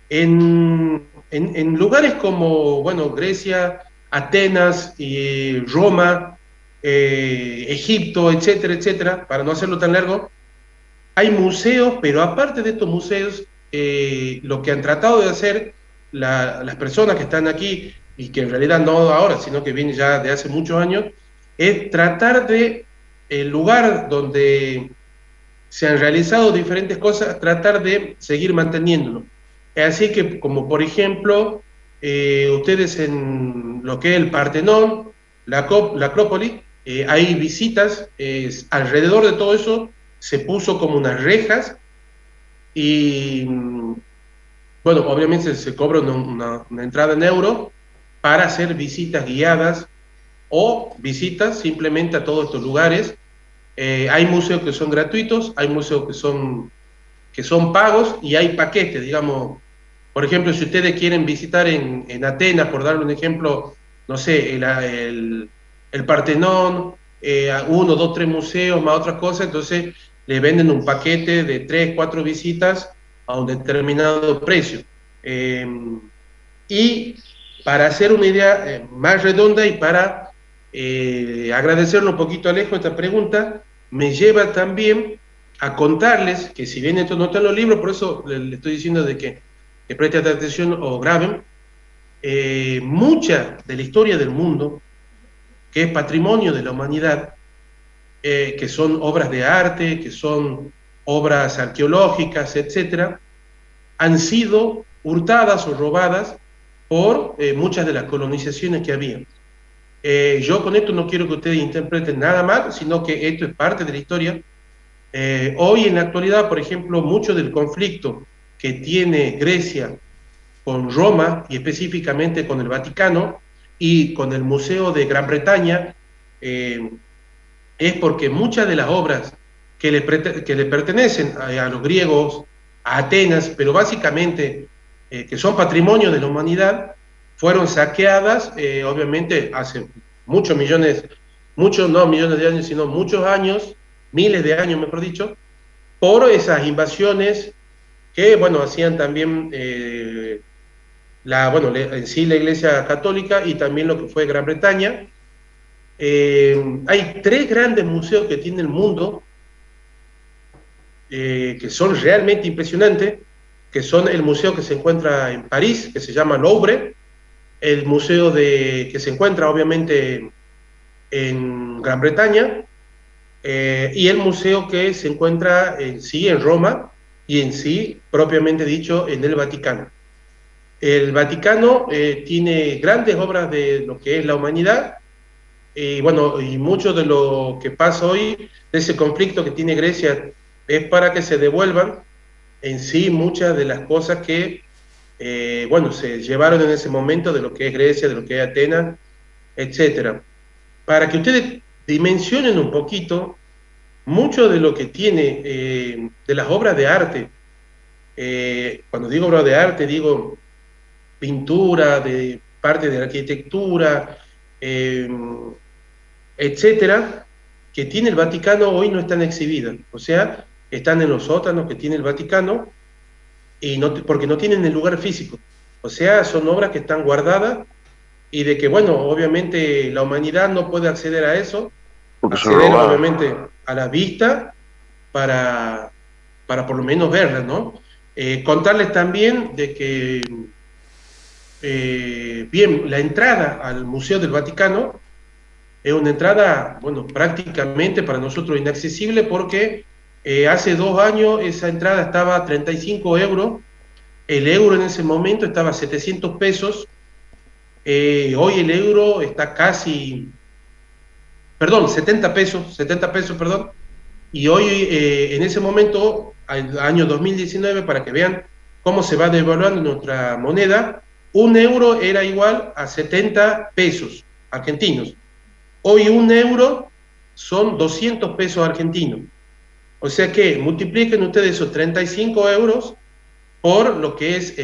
En lugares como, bueno, Grecia, Atenas, y Roma, Egipto, etcétera, etcétera, para no hacerlo tan largo, hay museos, pero aparte de estos museos, lo que han tratado de hacer las personas que están aquí, y que en realidad no ahora, sino que viene ya de hace muchos años, es tratar de, el lugar donde se han realizado diferentes cosas, tratar de seguir manteniéndolo. Así que, como por ejemplo, ustedes en lo que es el Partenón, la Acrópolis, hay visitas, alrededor de todo eso se puso como unas rejas, y bueno, obviamente se cobra una entrada en euros para hacer visitas guiadas o visitas simplemente a todos estos lugares. Hay museos que son gratuitos, hay museos que son pagos, y hay paquetes, digamos. Por ejemplo, si ustedes quieren visitar en Atenas, por darle un ejemplo, no sé, el Partenón, 1, 2, 3 museos, más otras cosas, entonces le venden un paquete de 3, 4 visitas a un determinado precio. Y para hacer una idea más redonda, y para agradecerle un poquito a Alejo esta pregunta, me lleva también a contarles que, si bien esto no está en los libros, por eso le estoy diciendo de que presten atención o graben, mucha de la historia del mundo, que es patrimonio de la humanidad, que son obras de arte, que son obras arqueológicas, etcétera, han sido hurtadas o robadas por muchas de las colonizaciones que había. Yo con esto no quiero que ustedes interpreten nada mal, sino que esto es parte de la historia. Hoy en la actualidad, por ejemplo, mucho del conflicto que tiene Grecia con Roma, y específicamente con el Vaticano y con el Museo de Gran Bretaña, es porque muchas de las obras que le pertenecen a los griegos, a Atenas, pero básicamente que son patrimonio de la humanidad, fueron saqueadas, obviamente, hace muchos millones, no millones de años, sino muchos años, miles de años, mejor dicho, por esas invasiones que, bueno, hacían también, en sí la Iglesia Católica y también lo que fue Gran Bretaña. Hay 3 grandes museos que tiene el mundo, que son realmente impresionantes, que son el museo que se encuentra en París, que se llama Louvre, el museo que se encuentra obviamente en Gran Bretaña, y el museo que se encuentra en sí en Roma, y en sí, propiamente dicho, en el Vaticano. El Vaticano tiene grandes obras de lo que es la humanidad, y bueno, y mucho de lo que pasa hoy, de ese conflicto que tiene Grecia, es para que se devuelvan en sí muchas de las cosas que, se llevaron en ese momento de lo que es Grecia, de lo que es Atenas, etcétera. Para que ustedes dimensionen un poquito, mucho de lo que tiene, de las obras de arte, cuando digo obras de arte, digo pintura, de parte de la arquitectura, etcétera, que tiene el Vaticano hoy no están exhibidas, o sea, están en los sótanos que tiene el Vaticano, y porque no tienen el lugar físico, o sea, son obras que están guardadas, y de que, bueno, obviamente la humanidad no puede acceder a eso, acceder obviamente a la vista, para por lo menos verlas, ¿no? Contarles también de que, bien, la entrada al Museo del Vaticano es una entrada, bueno, prácticamente para nosotros inaccesible, porque hace 2 años esa entrada estaba a 35 euros, el euro en ese momento estaba a 700 pesos, hoy el euro está casi, 70 pesos, perdón, y hoy en ese momento, al año 2019, para que vean cómo se va devaluando nuestra moneda, 1 euro era igual a 70 pesos argentinos. Hoy 1 euro son 200 pesos argentinos. O sea que multipliquen ustedes esos 35 euros por lo que es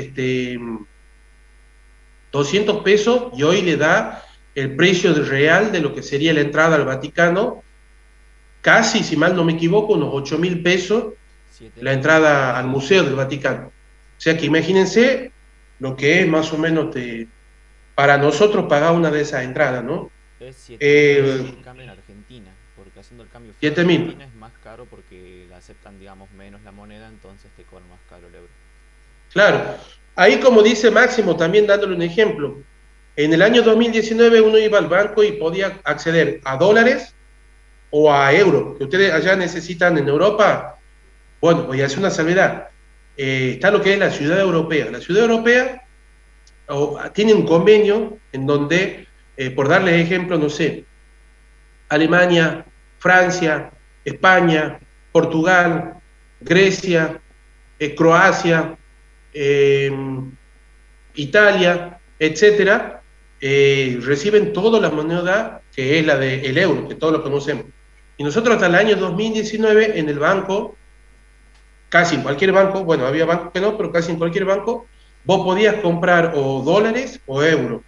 200 pesos, y hoy le da el precio real de lo que sería la entrada al Vaticano, casi, si mal no me equivoco, unos 8.000 pesos la entrada al Museo del Vaticano. O sea que imagínense lo que es más o menos para nosotros pagar una de esas entradas, ¿no? Es 7.000 el cambio en Argentina, porque haciendo el cambio en 7.000. Argentina es más caro porque la aceptan, digamos, menos la moneda, entonces te cobran más caro el euro. Claro, ahí como dice Máximo, también dándole un ejemplo, en el año 2019 uno iba al banco y podía acceder a dólares o a euros, que ustedes allá necesitan en Europa. Bueno, voy a hacer una salvedad. Está lo que es la Ciudad Europea. La Ciudad Europea tiene un convenio en donde, por darles ejemplo, no sé, Alemania, Francia, España, Portugal, Grecia, Croacia, Italia, etcétera, reciben toda la moneda que es la del euro, que todos lo conocemos. Y nosotros hasta el año 2019 en el banco, casi en cualquier banco, bueno, había bancos que no, pero casi en cualquier banco, vos podías comprar o dólares o euros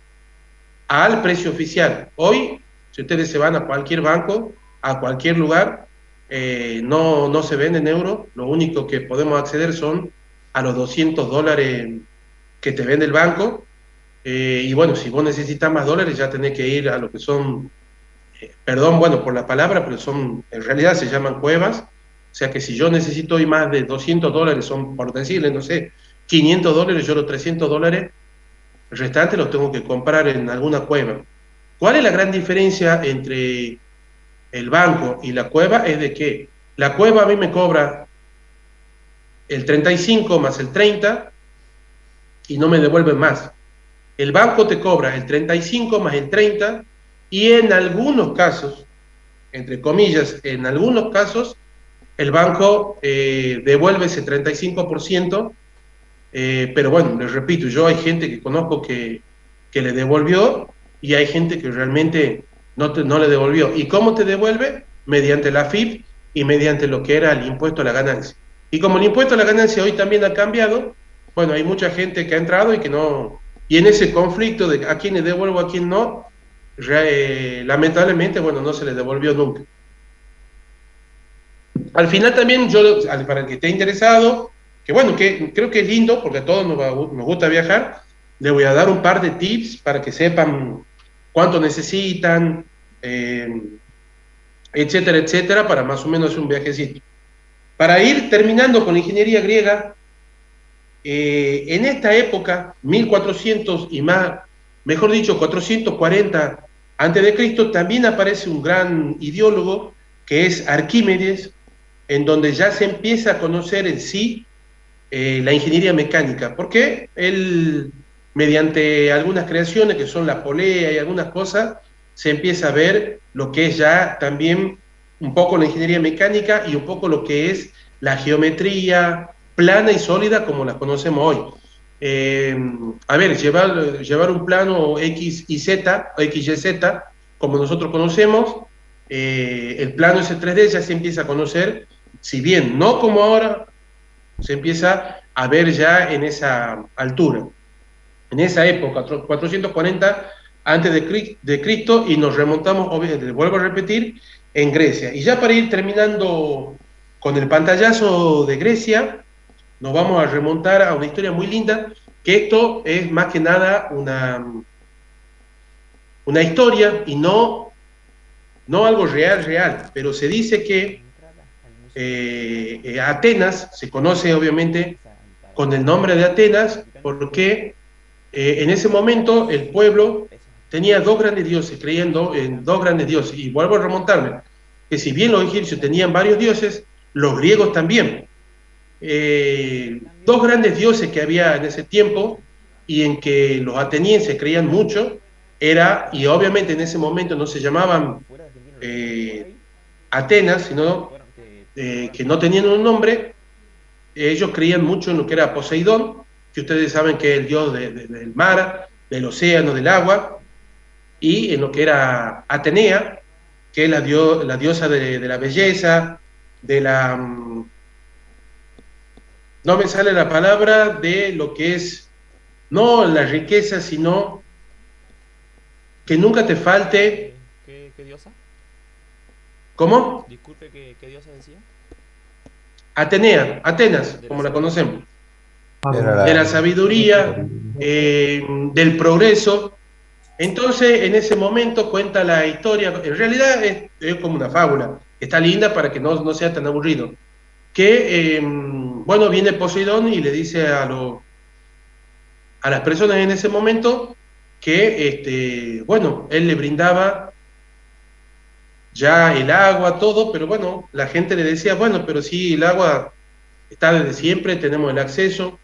al precio oficial. Hoy, si ustedes se van a cualquier banco, a cualquier lugar, no se venden euros, lo único que podemos acceder son a los $200 que te vende el banco, y bueno, si vos necesitas más dólares ya tenés que ir a lo que son, perdón, bueno, por la palabra, pero son, en realidad se llaman cuevas, o sea que si yo necesito hoy más de $200, son, por decirle, no sé, $500, yo los $300 restantes los tengo que comprar en alguna cueva. ¿Cuál es la gran diferencia entre el banco y la cueva? Es de que la cueva a mí me cobra el 35 más el 30 y no me devuelven más. El banco te cobra el 35 más el 30 y en algunos casos, entre comillas, en algunos casos, el banco devuelve ese 35%, pero bueno, les repito, yo hay gente que conozco que le devolvió y hay gente que realmente no le devolvió. ¿Y cómo te devuelve? Mediante la AFIP y mediante lo que era el impuesto a la ganancia. Y como el impuesto a la ganancia hoy también ha cambiado, bueno, hay mucha gente que ha entrado y que no, y en ese conflicto de a quién le devuelvo, a quién no, lamentablemente, bueno, no se les devolvió nunca. Al final también yo, para el que esté interesado, que bueno, que creo que es lindo, porque a todos nos gusta viajar, le voy a dar un par de tips para que sepan cuánto necesitan, etcétera, etcétera, para más o menos hacer un viajecito. Para ir terminando con la ingeniería griega, en esta época, 1400 y más, mejor dicho, 440 antes de Cristo, también aparece un gran ideólogo que es Arquímedes, en donde ya se empieza a conocer en sí la ingeniería mecánica, porque él, mediante algunas creaciones que son la polea y algunas cosas, se empieza a ver lo que es ya también un poco la ingeniería mecánica y un poco lo que es la geometría plana y sólida como la conocemos hoy. A ver, llevar un plano X y Z, o X y Z, como nosotros conocemos, el plano ese 3D ya se empieza a conocer, si bien no como ahora, se empieza a ver ya en esa altura, en esa época, 440 antes de Cristo, y nos remontamos, vuelvo a repetir, en Grecia. Y ya para ir terminando con el pantallazo de Grecia, nos vamos a remontar a una historia muy linda, que esto es más que nada una historia y no algo real, pero se dice que Atenas se conoce obviamente con el nombre de Atenas porque en ese momento el pueblo tenía dos grandes dioses, creyendo en dos grandes dioses, y vuelvo a remontarme, que si bien los egipcios tenían varios dioses, los griegos también. Dos grandes dioses que había en ese tiempo y en que los atenienses creían mucho, y obviamente en ese momento no se llamaban Atenas, sino que no tenían un nombre. Ellos creían mucho en lo que era Poseidón, que ustedes saben que es el dios del mar, del océano, del agua, y en lo que era Atenea, que es la diosa de la belleza, de la... no me sale la palabra, de lo que es, no la riqueza, sino que nunca te falte... ¿Qué diosa? ¿Cómo? Disculpe, ¿qué diosa decía? Atenea, Atenas, como la conocemos. De la sabiduría, del progreso. Entonces, en ese momento cuenta la historia, en realidad es como una fábula, está linda para que no sea tan aburrido, que, bueno, viene Poseidón y le dice a las personas en ese momento que, bueno, él le brindaba ya el agua, todo, pero bueno, la gente le decía, bueno, pero sí, el agua está desde siempre, tenemos el acceso.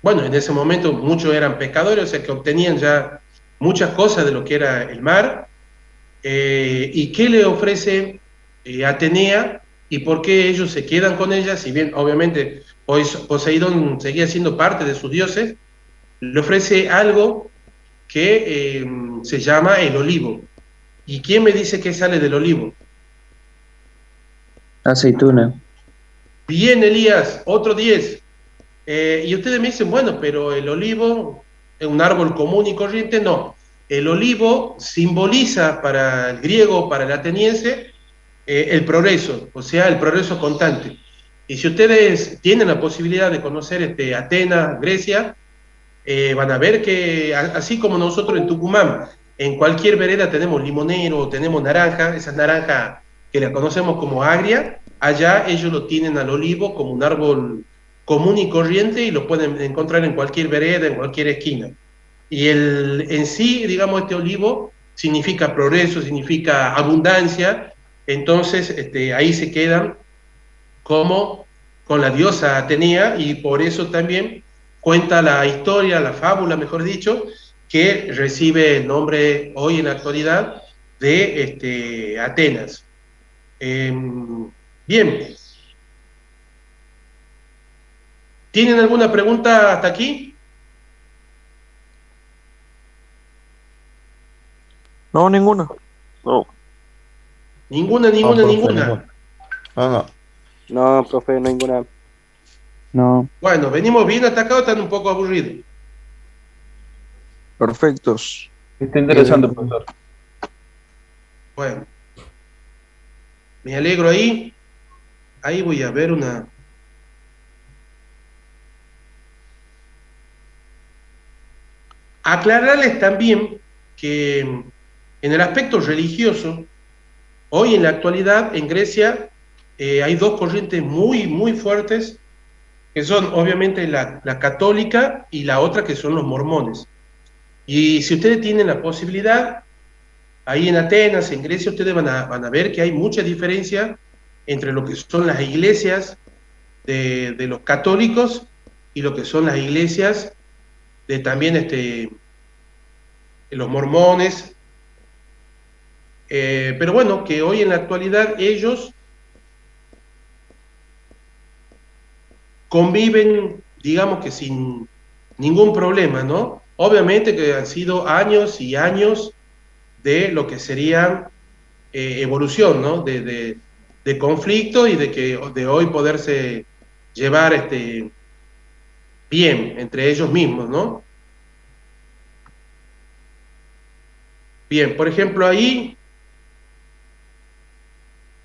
Bueno, en ese momento muchos eran pescadores, o sea que obtenían ya muchas cosas de lo que era el mar. ¿Y qué le ofrece Atenea? ¿Y por qué ellos se quedan con ella? Si bien obviamente Poseidón seguía siendo parte de sus dioses, le ofrece algo que se llama el olivo. ¿Y quién me dice que sale del olivo? Aceituna. Bien, Elías, otro 10. Y ustedes me dicen, bueno, pero el olivo es un árbol común y corriente. No, el olivo simboliza para el griego, para el ateniense, el progreso, o sea, el progreso constante. Y si ustedes tienen la posibilidad de conocer Atenas, Grecia, van a ver que así como nosotros en Tucumán, en cualquier vereda tenemos limonero, tenemos naranja, esa naranja que la conocemos como agria, allá ellos lo tienen al olivo como un árbol común y corriente y lo pueden encontrar en cualquier vereda, en cualquier esquina. Y en sí, digamos, este olivo significa progreso, significa abundancia, entonces ahí se quedan como con la diosa Atenea, y por eso también cuenta la historia, la fábula, mejor dicho, que recibe el nombre hoy en la actualidad de Atenas. Bien. ¿Tienen alguna pregunta hasta aquí? No, ninguna. No. Ninguna. No, profe, ninguna. No, profe, ninguna. No. Bueno, venimos bien atacados, están un poco aburridos. Perfectos. Está interesante, profesor. Bueno, me alegro ahí. Ahí voy a ver una... Aclararles también que en el aspecto religioso, hoy en la actualidad en Grecia hay dos corrientes muy fuertes, que son obviamente la católica y la otra que son los mormones. Y si ustedes tienen la posibilidad, ahí en Atenas, en Grecia, ustedes van a ver que hay mucha diferencia entre lo que son las iglesias de los católicos y lo que son las iglesias de también de los mormones, pero bueno, que hoy en la actualidad ellos conviven, digamos que sin ningún problema, ¿no? Obviamente que han sido años y años de lo que sería evolución, ¿no? De conflicto y de hoy poderse llevar bien entre ellos mismos, ¿no? Bien, por ejemplo, ahí,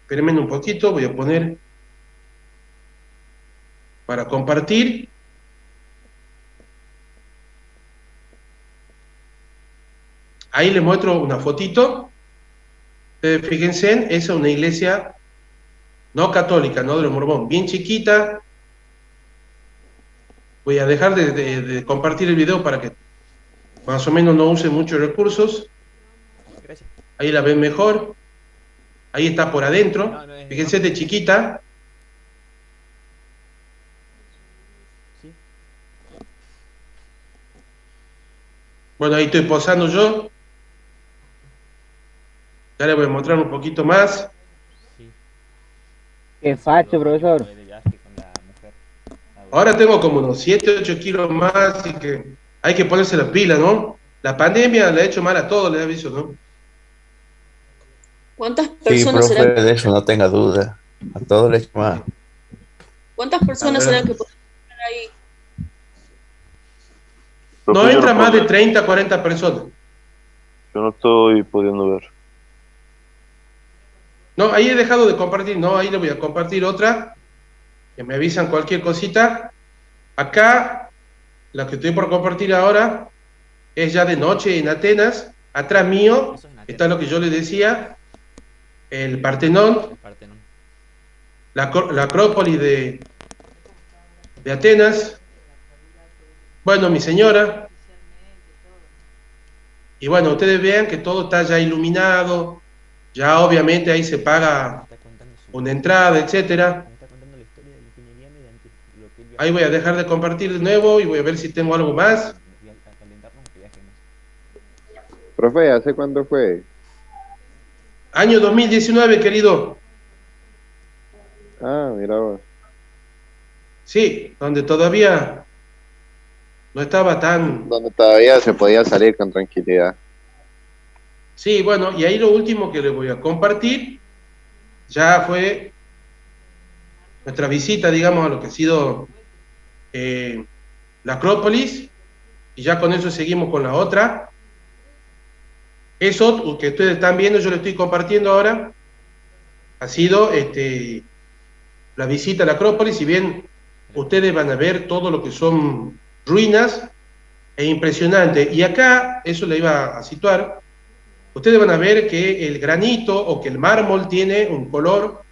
espérenme un poquito, voy a poner para compartir. Ahí les muestro una fotito. Fíjense, esa es una iglesia no católica, no de los mormones, bien chiquita. Voy a dejar de compartir el video para que más o menos no use muchos recursos. Ahí la ven mejor. Ahí está por adentro. Fíjense, de chiquita. Bueno, ahí estoy posando yo. Ya les voy a mostrar un poquito más. Qué facho, profesor. Ahora tengo como unos 7, 8 kilos más, así que hay que ponerse la pila, ¿no? La pandemia le ha hecho mal a todos, les aviso, ¿no? ¿Cuántas Sí, personas profe, serán? de eso no tenga duda. A todos les mal. ¿Cuántas personas A ver. serán que pueden estar ahí? No entra más de 30, 40 personas. Yo no estoy pudiendo ver. No, ahí he dejado de compartir, no, ahí le voy a compartir otra, que me avisan cualquier cosita. Acá, la que estoy por compartir ahora, es ya de noche en Atenas. Atrás mío está lo que yo les decía, el Partenón, la Acrópolis de Atenas. Bueno, mi señora. Y bueno, ustedes vean que todo está ya iluminado. Ya obviamente ahí se paga una entrada, etcétera. Ahí voy a dejar de compartir de nuevo y voy a ver si tengo algo más. Profe, ¿hace cuándo fue? Año 2019, querido. Ah, mira vos. Sí, donde todavía no estaba tan... Donde todavía se podía salir con tranquilidad. Sí, bueno, y ahí lo último que les voy a compartir ya fue nuestra visita, digamos, a lo que ha sido la Acrópolis, y ya con eso seguimos con la otra. Eso que ustedes están viendo, yo lo estoy compartiendo ahora, ha sido la visita a la Acrópolis. Si bien ustedes van a ver todo lo que son ruinas, es impresionante. Y acá, eso le iba a situar, ustedes van a ver que el granito o que el mármol tiene un color,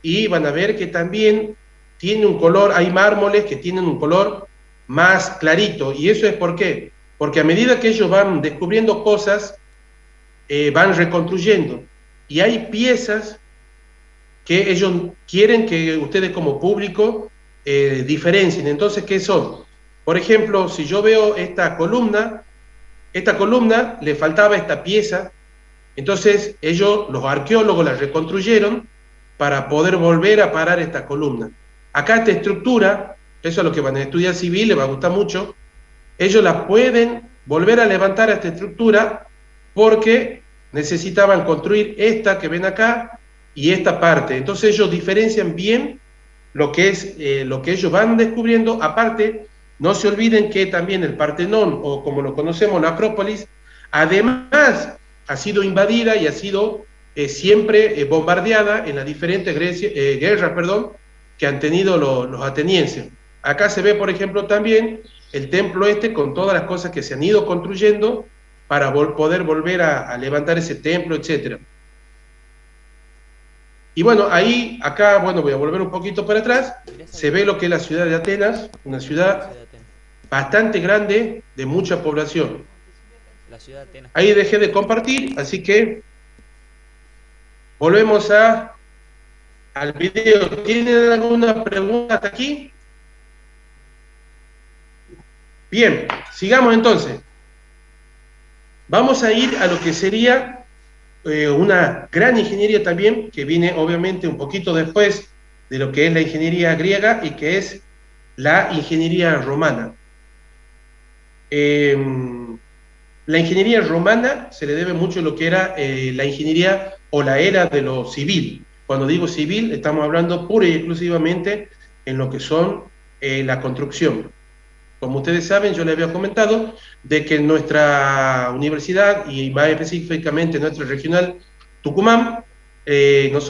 y van a ver que también tiene un color, hay mármoles que tienen un color más clarito. ¿Y eso es por qué? Porque a medida que ellos van descubriendo cosas, van reconstruyendo. Y hay piezas que ellos quieren que ustedes como público diferencien. Entonces, ¿qué son? Por ejemplo, si yo veo esta columna le faltaba esta pieza. Entonces ellos, los arqueólogos, la reconstruyeron para poder volver a parar esta columna. Acá esta estructura, eso es lo que van a estudiar civil, les va a gustar mucho, ellos la pueden volver a levantar a esta estructura porque necesitaban construir esta que ven acá y esta parte. Entonces ellos diferencian bien lo que ellos van descubriendo. Aparte, no se olviden que también el Partenón, o como lo conocemos, la Acrópolis, además ha sido invadida y ha sido siempre bombardeada en las diferentes guerras que han tenido los atenienses. Acá se ve, por ejemplo, también el templo con todas las cosas que se han ido construyendo para poder volver a levantar ese templo, etcétera. Y bueno, acá, voy a volver un poquito para atrás, se ve lo que es la ciudad de Atenas, una ciudad bastante grande, de mucha población. La ciudad de Atenas. Ahí dejé de compartir, así que volvemos al video. ¿Tienen alguna pregunta hasta aquí? Bien, sigamos entonces. Vamos a ir a lo que sería una gran ingeniería también, que viene obviamente un poquito después de lo que es la ingeniería griega y que es la ingeniería romana. La ingeniería romana se le debe mucho a lo que era la ingeniería o la era de lo civil. Cuando digo civil, estamos hablando pura y exclusivamente en lo que son la construcción. Como ustedes saben, yo les había comentado de que nuestra universidad, y más específicamente nuestra regional Tucumán,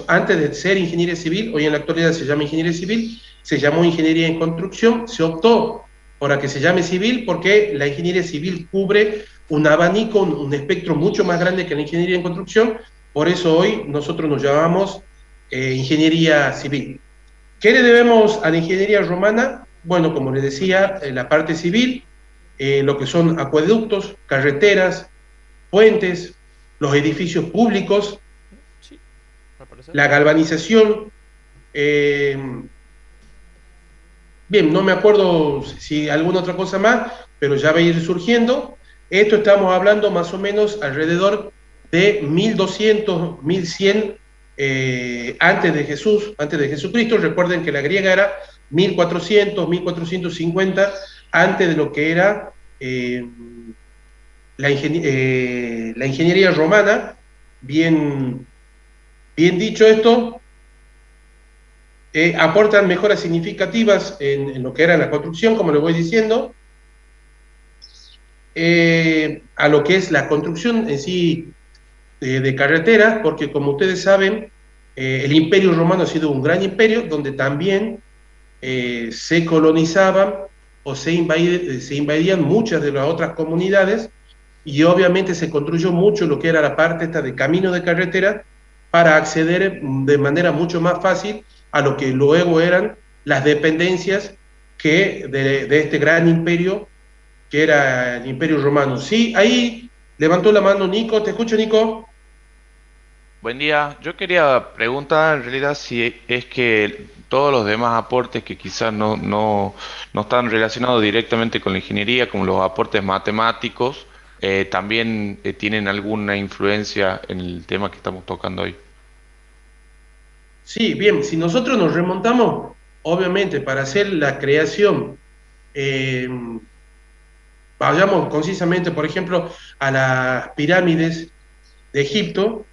antes de ser ingeniería civil, hoy en la actualidad se llama ingeniería civil, se llamó ingeniería en construcción, se optó por que se llame civil porque la ingeniería civil cubre un abanico, un espectro mucho más grande que la ingeniería en construcción, por eso hoy nosotros nos llamamos ingeniería civil. ¿Qué le debemos a la ingeniería romana? Bueno, como les decía, la parte civil, lo que son acueductos, carreteras, puentes, los edificios públicos, la galvanización. Bien, no me acuerdo si alguna otra cosa más, pero ya va a ir surgiendo. Esto estamos hablando más o menos alrededor de 1200, 1100 antes de Jesús, antes de Jesucristo. Recuerden que la griega era 1400, 1450, antes de lo que era la ingeniería romana. Bien dicho esto, aportan mejoras significativas en lo que era la construcción, como les voy diciendo, a lo que es la construcción en sí de carreteras, porque como ustedes saben, el Imperio Romano ha sido un gran imperio donde también se colonizaban o se invadían muchas de las otras comunidades, y obviamente se construyó mucho lo que era la parte esta de camino de carretera para acceder de manera mucho más fácil a lo que luego eran las dependencias de este gran imperio que era el Imperio Romano. Sí, ahí levantó la mano Nico. Te escucho, Nico. Buen día. Yo quería preguntar en realidad si es que todos los demás aportes que quizás no están relacionados directamente con la ingeniería, como los aportes matemáticos, también tienen alguna influencia en el tema que estamos tocando hoy. Sí, bien, si nosotros nos remontamos, obviamente, para hacer la creación, vayamos concisamente, por ejemplo, a las pirámides de Egipto,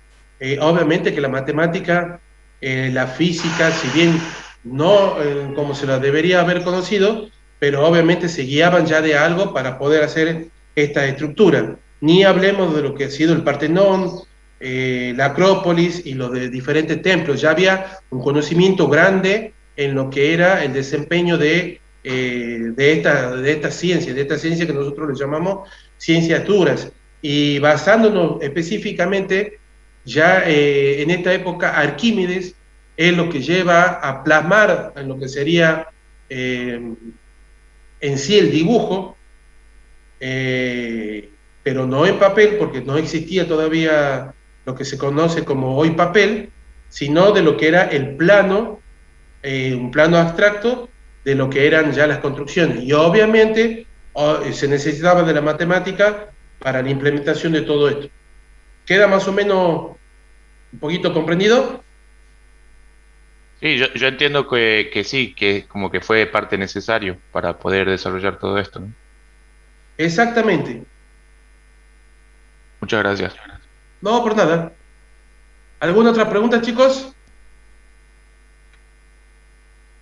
obviamente que la matemática, la física, si bien no como se la debería haber conocido, pero obviamente se guiaban ya de algo para poder hacer esta estructura. Ni hablemos de lo que ha sido el Partenón, la Acrópolis y los de diferentes templos. Ya había un conocimiento grande en lo que era el desempeño de esta ciencia que nosotros le llamamos ciencias duras. Y basándonos específicamente ya en esta época, Arquímedes es lo que lleva a plasmar en lo que sería en sí el dibujo, pero no en papel, porque no existía todavía lo que se conoce como hoy papel, sino de lo que era el plano, un plano abstracto de lo que eran ya las construcciones. Y obviamente se necesitaba de la matemática para la implementación de todo esto. ¿Queda más o menos un poquito comprendido? Sí, yo entiendo que sí, que como que fue parte necesario para poder desarrollar todo esto, ¿no? Exactamente. Muchas gracias. No, por nada. ¿Alguna otra pregunta, chicos?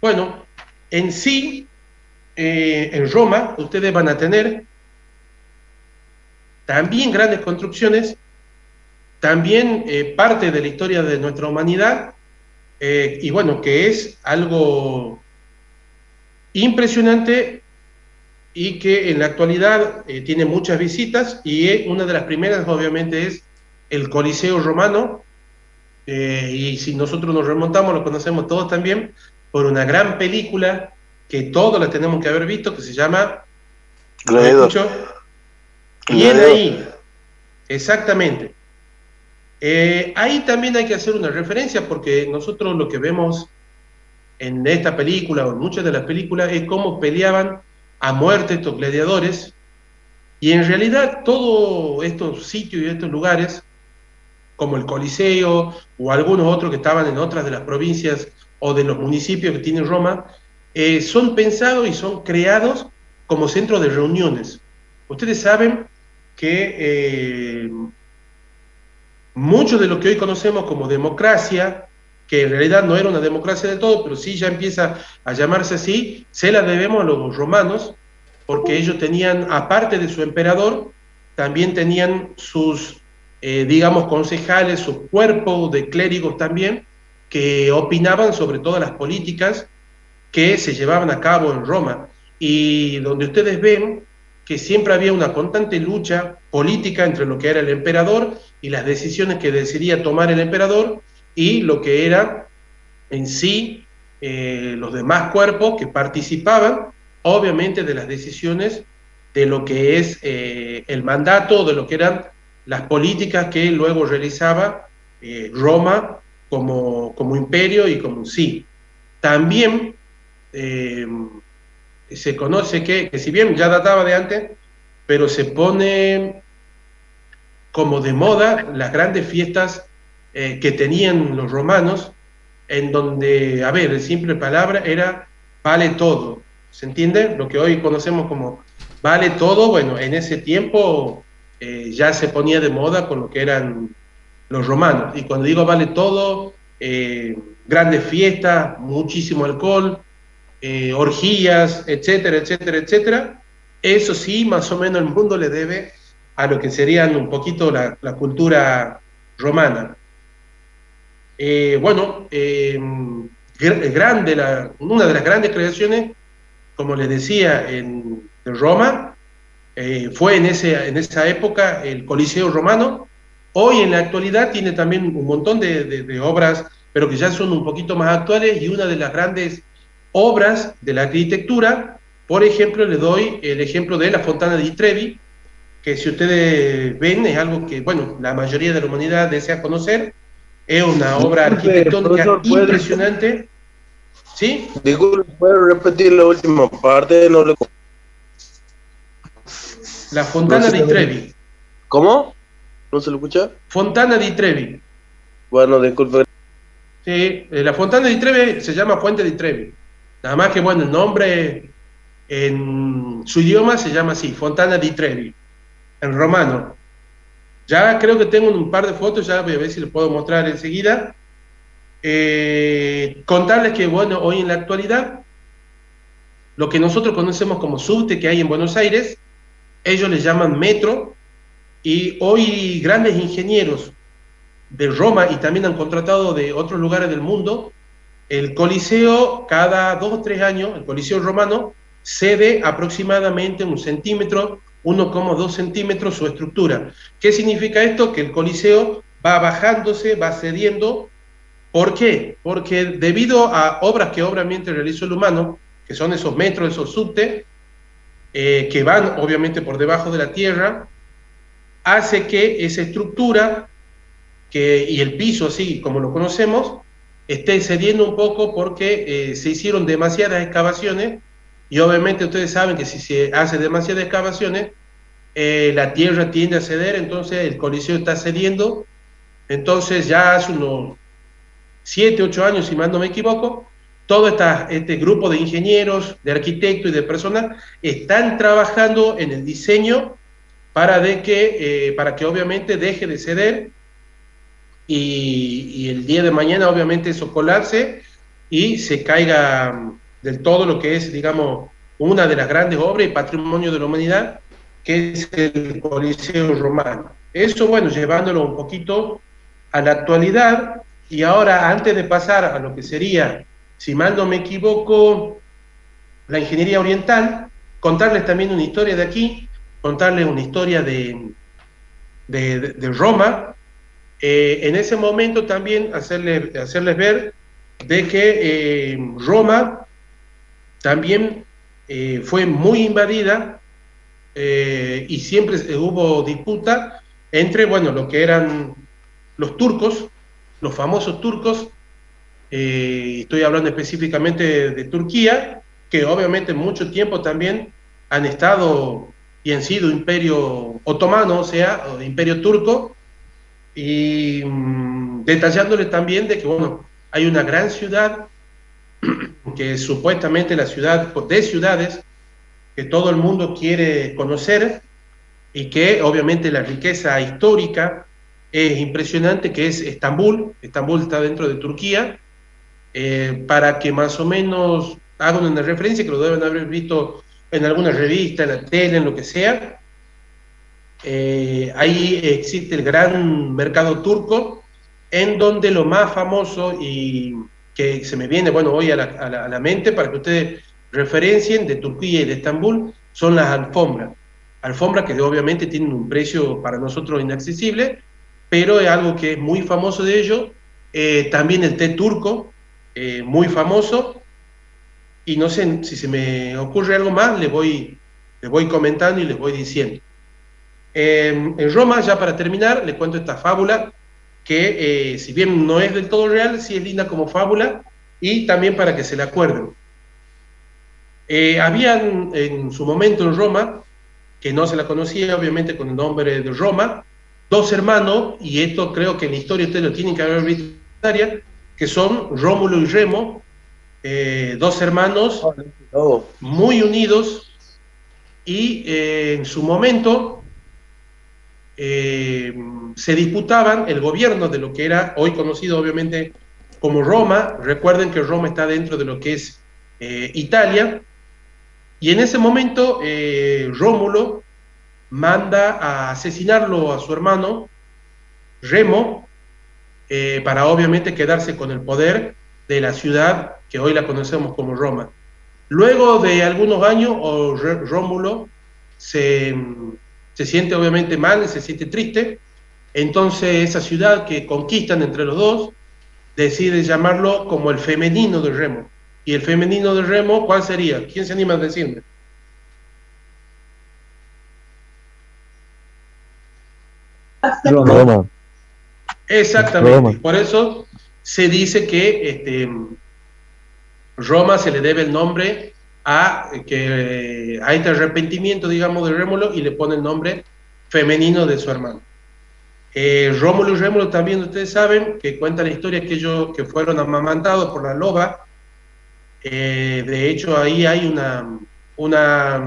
Bueno, en sí, en Roma, ustedes van a tener también grandes construcciones, también parte de la historia de nuestra humanidad, y bueno, que es algo impresionante y que en la actualidad tiene muchas visitas, y una de las primeras obviamente es el Coliseo Romano, y si nosotros nos remontamos, lo conocemos todos también, por una gran película que todos la tenemos que haber visto, que se llama Gladiador. Bien ahí, exactamente. Ahí también hay que hacer una referencia, porque nosotros lo que vemos en esta película, o en muchas de las películas, es cómo peleaban a muerte estos gladiadores, y en realidad todos estos sitios y estos lugares, como el Coliseo, o algunos otros que estaban en otras de las provincias o de los municipios que tiene Roma, son pensados y son creados como centros de reuniones. Ustedes saben que mucho de lo que hoy conocemos como democracia, que en realidad no era una democracia del todo, pero sí ya empieza a llamarse así, se la debemos a los romanos, porque ellos tenían, aparte de su emperador, también tenían sus, digamos, concejales, su cuerpo de clérigos también, que opinaban sobre todas las políticas que se llevaban a cabo en Roma, y donde ustedes ven que siempre había una constante lucha política entre lo que era el emperador y las decisiones que decidía tomar el emperador, y lo que era en sí los demás cuerpos que participaban, obviamente, de las decisiones de lo que es el mandato, de lo que eran las políticas que luego realizaba Roma como imperio y como sí. También se conoce que si bien ya databa de antes, pero se pone como de moda las grandes fiestas que tenían los romanos, en donde, a ver, en simple palabra, era vale todo, ¿se entiende? Lo que hoy conocemos como vale todo, bueno, en ese tiempo ya se ponía de moda con lo que eran los romanos, y cuando digo vale todo, grandes fiestas, muchísimo alcohol, orgías, etcétera, etcétera, etcétera. Eso sí, más o menos el mundo le debe a lo que serían un poquito la cultura romana. Bueno, una de las grandes creaciones, como les decía, en Roma, fue en esa época el Coliseo Romano. Hoy en la actualidad tiene también un montón de obras, pero que ya son un poquito más actuales, y una de las grandes obras de la arquitectura, por ejemplo, les doy el ejemplo de la Fontana di Trevi, que si ustedes ven es algo que, bueno, la mayoría de la humanidad desea conocer. Es una obra arquitectónica impresionante. ¿Sí? Disculpe, ¿puedo repetir la última parte? No le... La Fontana di Trevi. ¿Cómo? ¿No se lo escucha? Fontana di Trevi. Bueno, disculpe. Sí, la Fontana di Trevi se llama Fuente di Trevi. Nada más que, bueno, el nombre en su idioma se llama así, Fontana di Trevi, en romano. Ya creo que tengo un par de fotos, ya voy a ver si les puedo mostrar enseguida. Contarles que, bueno, hoy en la actualidad, lo que nosotros conocemos como subte que hay en Buenos Aires, ellos les llaman metro, y hoy grandes ingenieros de Roma, y también han contratado de otros lugares del mundo, el Coliseo cada 2 o 3 años, el Coliseo romano, cede aproximadamente 1 centímetro, 1,2 centímetros su estructura. ¿Qué significa esto? Que el Coliseo va bajándose, va cediendo. ¿Por qué? Porque debido a obras que obviamente realizó el humano, que son esos metros, esos subtes, que van obviamente por debajo de la tierra, hace que esa estructura y el piso, así como lo conocemos, esté cediendo un poco, porque se hicieron demasiadas excavaciones, y obviamente ustedes saben que si se hace demasiadas excavaciones, la tierra tiende a ceder. Entonces el Coliseo está cediendo. Entonces ya hace unos 7, 8 años, si mal no me equivoco, todo este grupo de ingenieros, de arquitectos y de personas están trabajando en el diseño para que obviamente deje de ceder, y el día de mañana obviamente eso colapse, y se caiga del todo lo que es, digamos, una de las grandes obras y patrimonio de la humanidad, que es el Coliseo Romano. Eso, bueno, llevándolo un poquito a la actualidad, y ahora, antes de pasar a lo que sería, si mal no me equivoco, la ingeniería oriental, contarles también una historia de aquí, contarles una historia de Roma. En ese momento también hacerles ver de que Roma también fue muy invadida y siempre hubo disputa entre, bueno, lo que eran los turcos, los famosos turcos, estoy hablando específicamente de Turquía, que obviamente mucho tiempo también han estado y han sido imperio otomano, o sea, imperio turco, y detallándole también de que, bueno, hay una gran ciudad, que es supuestamente la ciudad de ciudades, que todo el mundo quiere conocer, y que obviamente la riqueza histórica es impresionante, que es Estambul. Estambul está dentro de Turquía, para que más o menos hagan una referencia, que lo deben haber visto en alguna revista, en la tele, en lo que sea. Ahí existe el gran mercado turco, en donde lo más famoso y que se me viene, bueno, hoy a la mente, para que ustedes referencien de Turquía y de Estambul, son las alfombras. Alfombras que obviamente tienen un precio para nosotros inaccesible, pero es algo que es muy famoso de ellos. También el té turco, muy famoso, y no sé si se me ocurre algo más, les voy comentando y les voy diciendo. En Roma, ya para terminar, les cuento esta fábula, que si bien no es del todo real, sí es linda como fábula, y también para que se la acuerden. Habían en su momento en Roma, que no se la conocía obviamente con el nombre de Roma, dos hermanos, y esto creo que en la historia ustedes lo tienen que haber visto, que son Rómulo y Remo, dos hermanos muy unidos, y en su momento se disputaban el gobierno de lo que era hoy conocido obviamente como Roma. Recuerden que Roma está dentro de lo que es Italia, y en ese momento Rómulo manda a asesinarlo a su hermano Remo, para obviamente quedarse con el poder de la ciudad que hoy la conocemos como Roma. Luego de algunos años, Rómulo se siente obviamente mal, se siente triste, entonces esa ciudad que conquistan entre los dos, decide llamarlo como el femenino de Remo. ¿Y el femenino de Remo cuál sería? ¿Quién se anima a decirme? Roma. Exactamente. Roma. Por eso se dice que Roma se le debe el nombre a este arrepentimiento, digamos, de Rómulo, y le pone el nombre femenino de su hermano. Rómulo y Rémulo también, ustedes saben, que cuenta la historia que ellos que fueron amamantados por la loba. De hecho, ahí hay una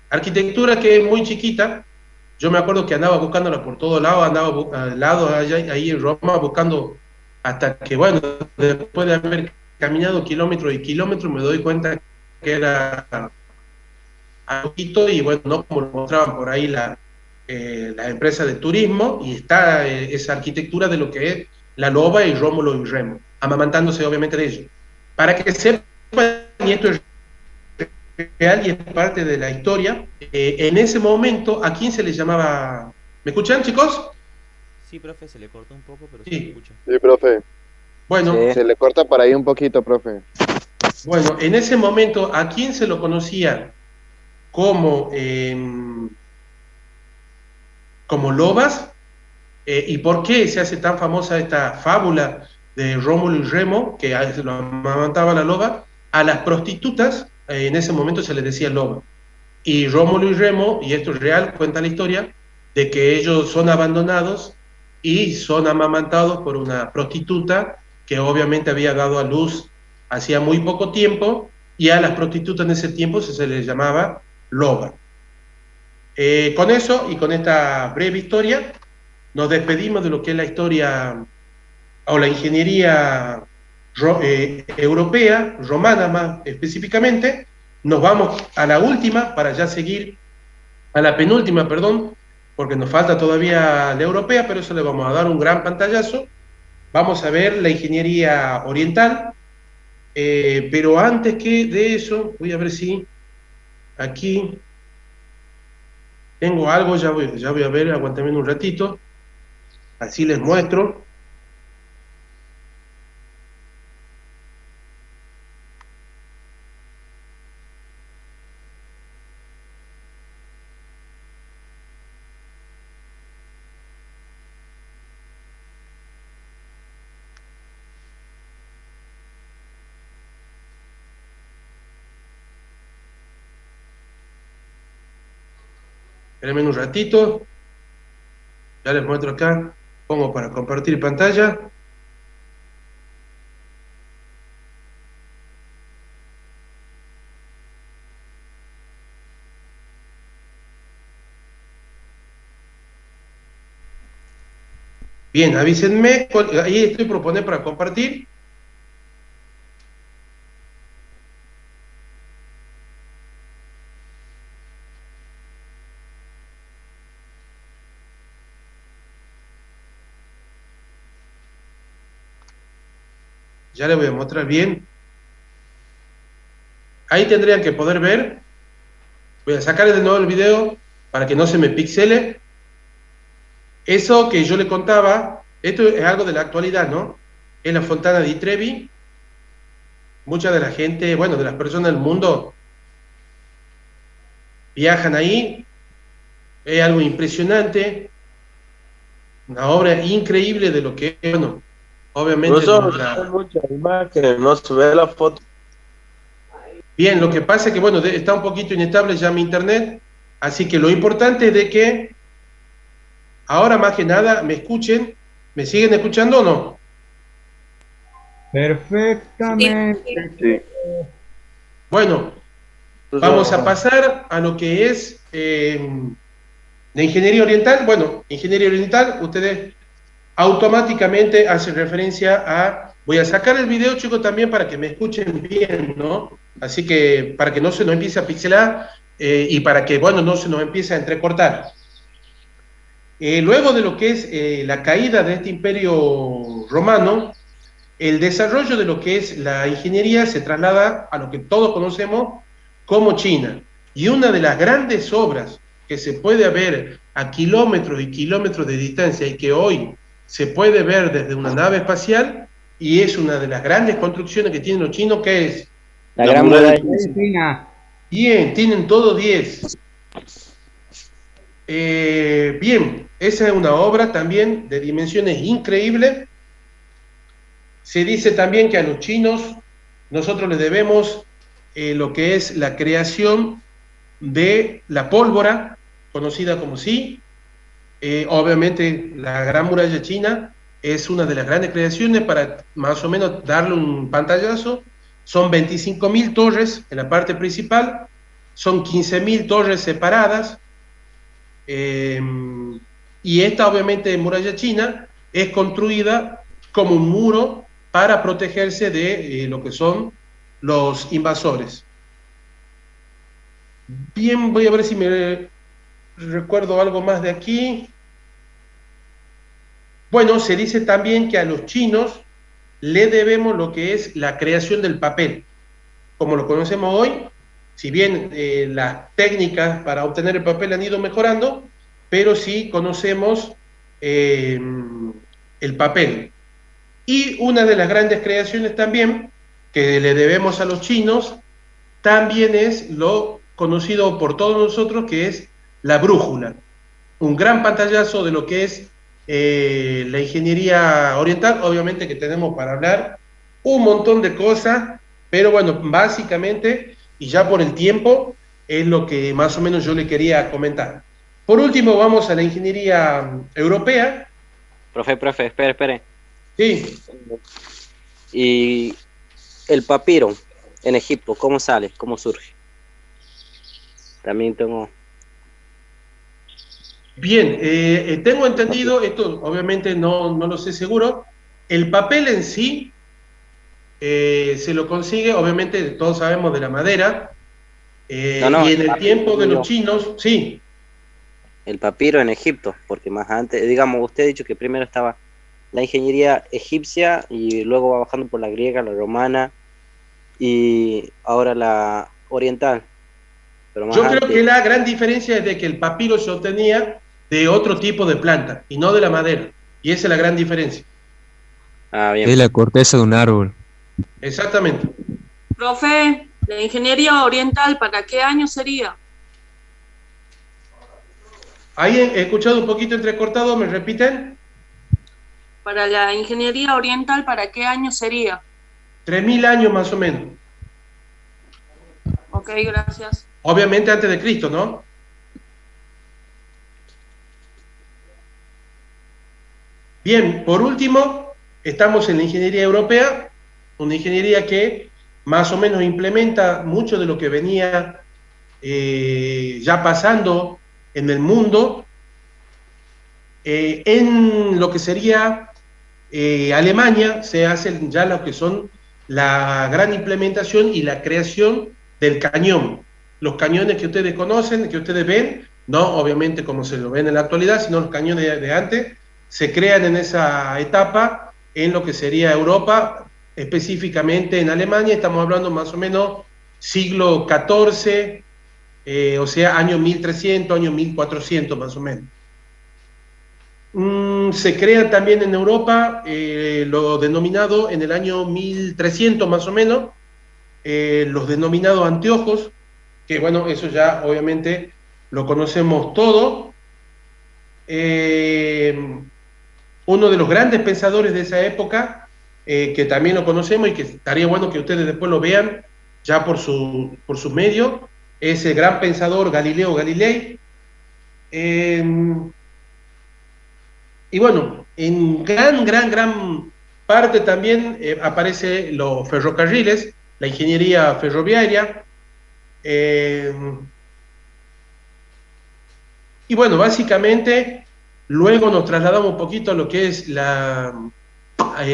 arquitectura que es muy chiquita. Yo me acuerdo que andaba buscándola por todos lados, andaba ahí en Roma buscando, hasta que, bueno, después de haber caminado kilómetros y kilómetros, me doy cuenta que era poquito, y bueno, no como lo mostraban por ahí la empresa de turismo, y está esa arquitectura de lo que es la loba y Rómulo y Remo, amamantándose obviamente de ellos. Para que sepan, y esto es real y es parte de la historia, en ese momento, ¿a quién se le llamaba? ¿Me escuchan, chicos? Sí, profe, se le cortó un poco, pero sí se escucha. Sí, profe. Bueno. Se le corta por ahí un poquito, profe. Bueno, en ese momento, ¿a quién se lo conocía como lobas? ¿Y por qué se hace tan famosa esta fábula de Rómulo y Remo, que lo amamantaba la loba? A las prostitutas, en ese momento se les decía loba. Y Rómulo y Remo, y esto es real, cuenta la historia, de que ellos son abandonados y son amamantados por una prostituta que obviamente había dado a luz hacía muy poco tiempo, y a las prostitutas en ese tiempo se les llamaba loba. Con eso y con esta breve historia, nos despedimos de lo que es la historia o la ingeniería europea, romana más específicamente. Nos vamos a la última para ya seguir a la penúltima, perdón, porque nos falta todavía la europea, pero eso le vamos a dar un gran pantallazo. Vamos a ver la ingeniería oriental, pero antes que de eso, voy a ver si aquí tengo algo, ya voy a ver, aguántame un ratito, así les muestro. Espérenme un ratito, ya les muestro acá, pongo para compartir pantalla. Bien, avísenme, ahí estoy proponiendo para compartir. Ya les voy a mostrar bien. Ahí tendrían que poder ver. Voy a sacar de nuevo el video para que no se me pixele. Eso que yo le contaba, esto es algo de la actualidad, ¿no? Es la Fontana di Trevi. Mucha de la gente, bueno, de las personas del mundo viajan ahí. Es algo impresionante. Una obra increíble de lo que es, bueno, obviamente. Muchas imágenes, no se ve la foto. Bien, lo que pasa es que, bueno, está un poquito inestable ya mi internet, así que lo importante es de que ahora más que nada me escuchen. ¿Me siguen escuchando o no? Perfectamente. Sí. Bueno, vamos a pasar a lo que es la ingeniería oriental. Bueno, ingeniería oriental, ustedes automáticamente hacen referencia a... Voy a sacar el video, chicos, también para que me escuchen bien, ¿no? Así que para que no se nos empiece a pixelar y para que, bueno, no se nos empiece a entrecortar. Luego de lo que es la caída de este imperio romano, el desarrollo de lo que es la ingeniería se traslada a lo que todos conocemos como China. Y una de las grandes obras que se puede ver a kilómetros y kilómetros de distancia y que hoy se puede ver desde una nave espacial, y es una de las grandes construcciones que tienen los chinos, que es la Gran Muralla China. Bien, tienen todo 10. Bien, esa es una obra también de dimensiones increíbles. Se dice también que a los chinos nosotros les debemos lo que es la creación de la pólvora, conocida como Xi. Obviamente la Gran Muralla China es una de las grandes creaciones. Para más o menos darle un pantallazo, son 25.000 torres en la parte principal, son 15.000 torres separadas, y esta obviamente muralla china es construida como un muro para protegerse de lo que son los invasores. Bien, voy a ver si me recuerdo algo más de aquí. Bueno, se dice también que a los chinos le debemos lo que es la creación del papel, como lo conocemos hoy. Si bien las técnicas para obtener el papel han ido mejorando, pero sí conocemos el papel. Y una de las grandes creaciones también que le debemos a los chinos también es lo conocido por todos nosotros, que es la brújula. Un gran pantallazo de lo que es la ingeniería oriental. Obviamente que tenemos para hablar un montón de cosas, pero bueno, básicamente, y ya por el tiempo, es lo que más o menos yo le quería comentar. Por último, vamos a la ingeniería europea. Profe, espere. Sí. Y el papiro en Egipto, ¿cómo sale? ¿Cómo surge? También tengo... Bien, tengo entendido, esto obviamente no lo sé seguro, el papel en sí se lo consigue, obviamente todos sabemos de la madera, No, y en el papiro, tiempo de digo. los chinos, sí, El papiro en Egipto, porque más antes, digamos, usted ha dicho que primero estaba la ingeniería egipcia y luego va bajando por la griega, la romana y ahora la oriental. Pero más yo creo antes, que la gran diferencia es de que el papiro se obtenía de otro tipo de planta y no de la madera, y esa es la gran diferencia. Es la corteza de un árbol. Exactamente. Profe, la ingeniería oriental, ¿para qué año sería? Ahí he escuchado un poquito entrecortado, ¿me repiten? Para la ingeniería oriental, ¿para qué año sería? 3000 años más o menos. Ok, gracias. Obviamente antes de Cristo, ¿no? Bien, por último, estamos en la ingeniería europea, una ingeniería que más o menos implementa mucho de lo que venía ya pasando en el mundo, en lo que sería Alemania se hacen ya lo que son la gran implementación y la creación del cañón. Los cañones que ustedes conocen, que ustedes ven, no obviamente como se lo ven en la actualidad, sino los cañones de antes, se crean en esa etapa en lo que sería Europa, específicamente en Alemania, estamos hablando más o menos siglo XIV, o sea, año 1300, año 1400 más o menos. Se crea también en Europa lo denominado en el año 1300 más o menos, los denominados anteojos, que bueno, eso ya obviamente lo conocemos todo. Uno de los grandes pensadores de esa época, que también lo conocemos y que estaría bueno que ustedes después lo vean ya por su medio, es el gran pensador Galileo Galilei. Y bueno, en gran parte también aparece los ferrocarriles, la ingeniería ferroviaria. Y bueno, básicamente, luego nos trasladamos un poquito a lo que es la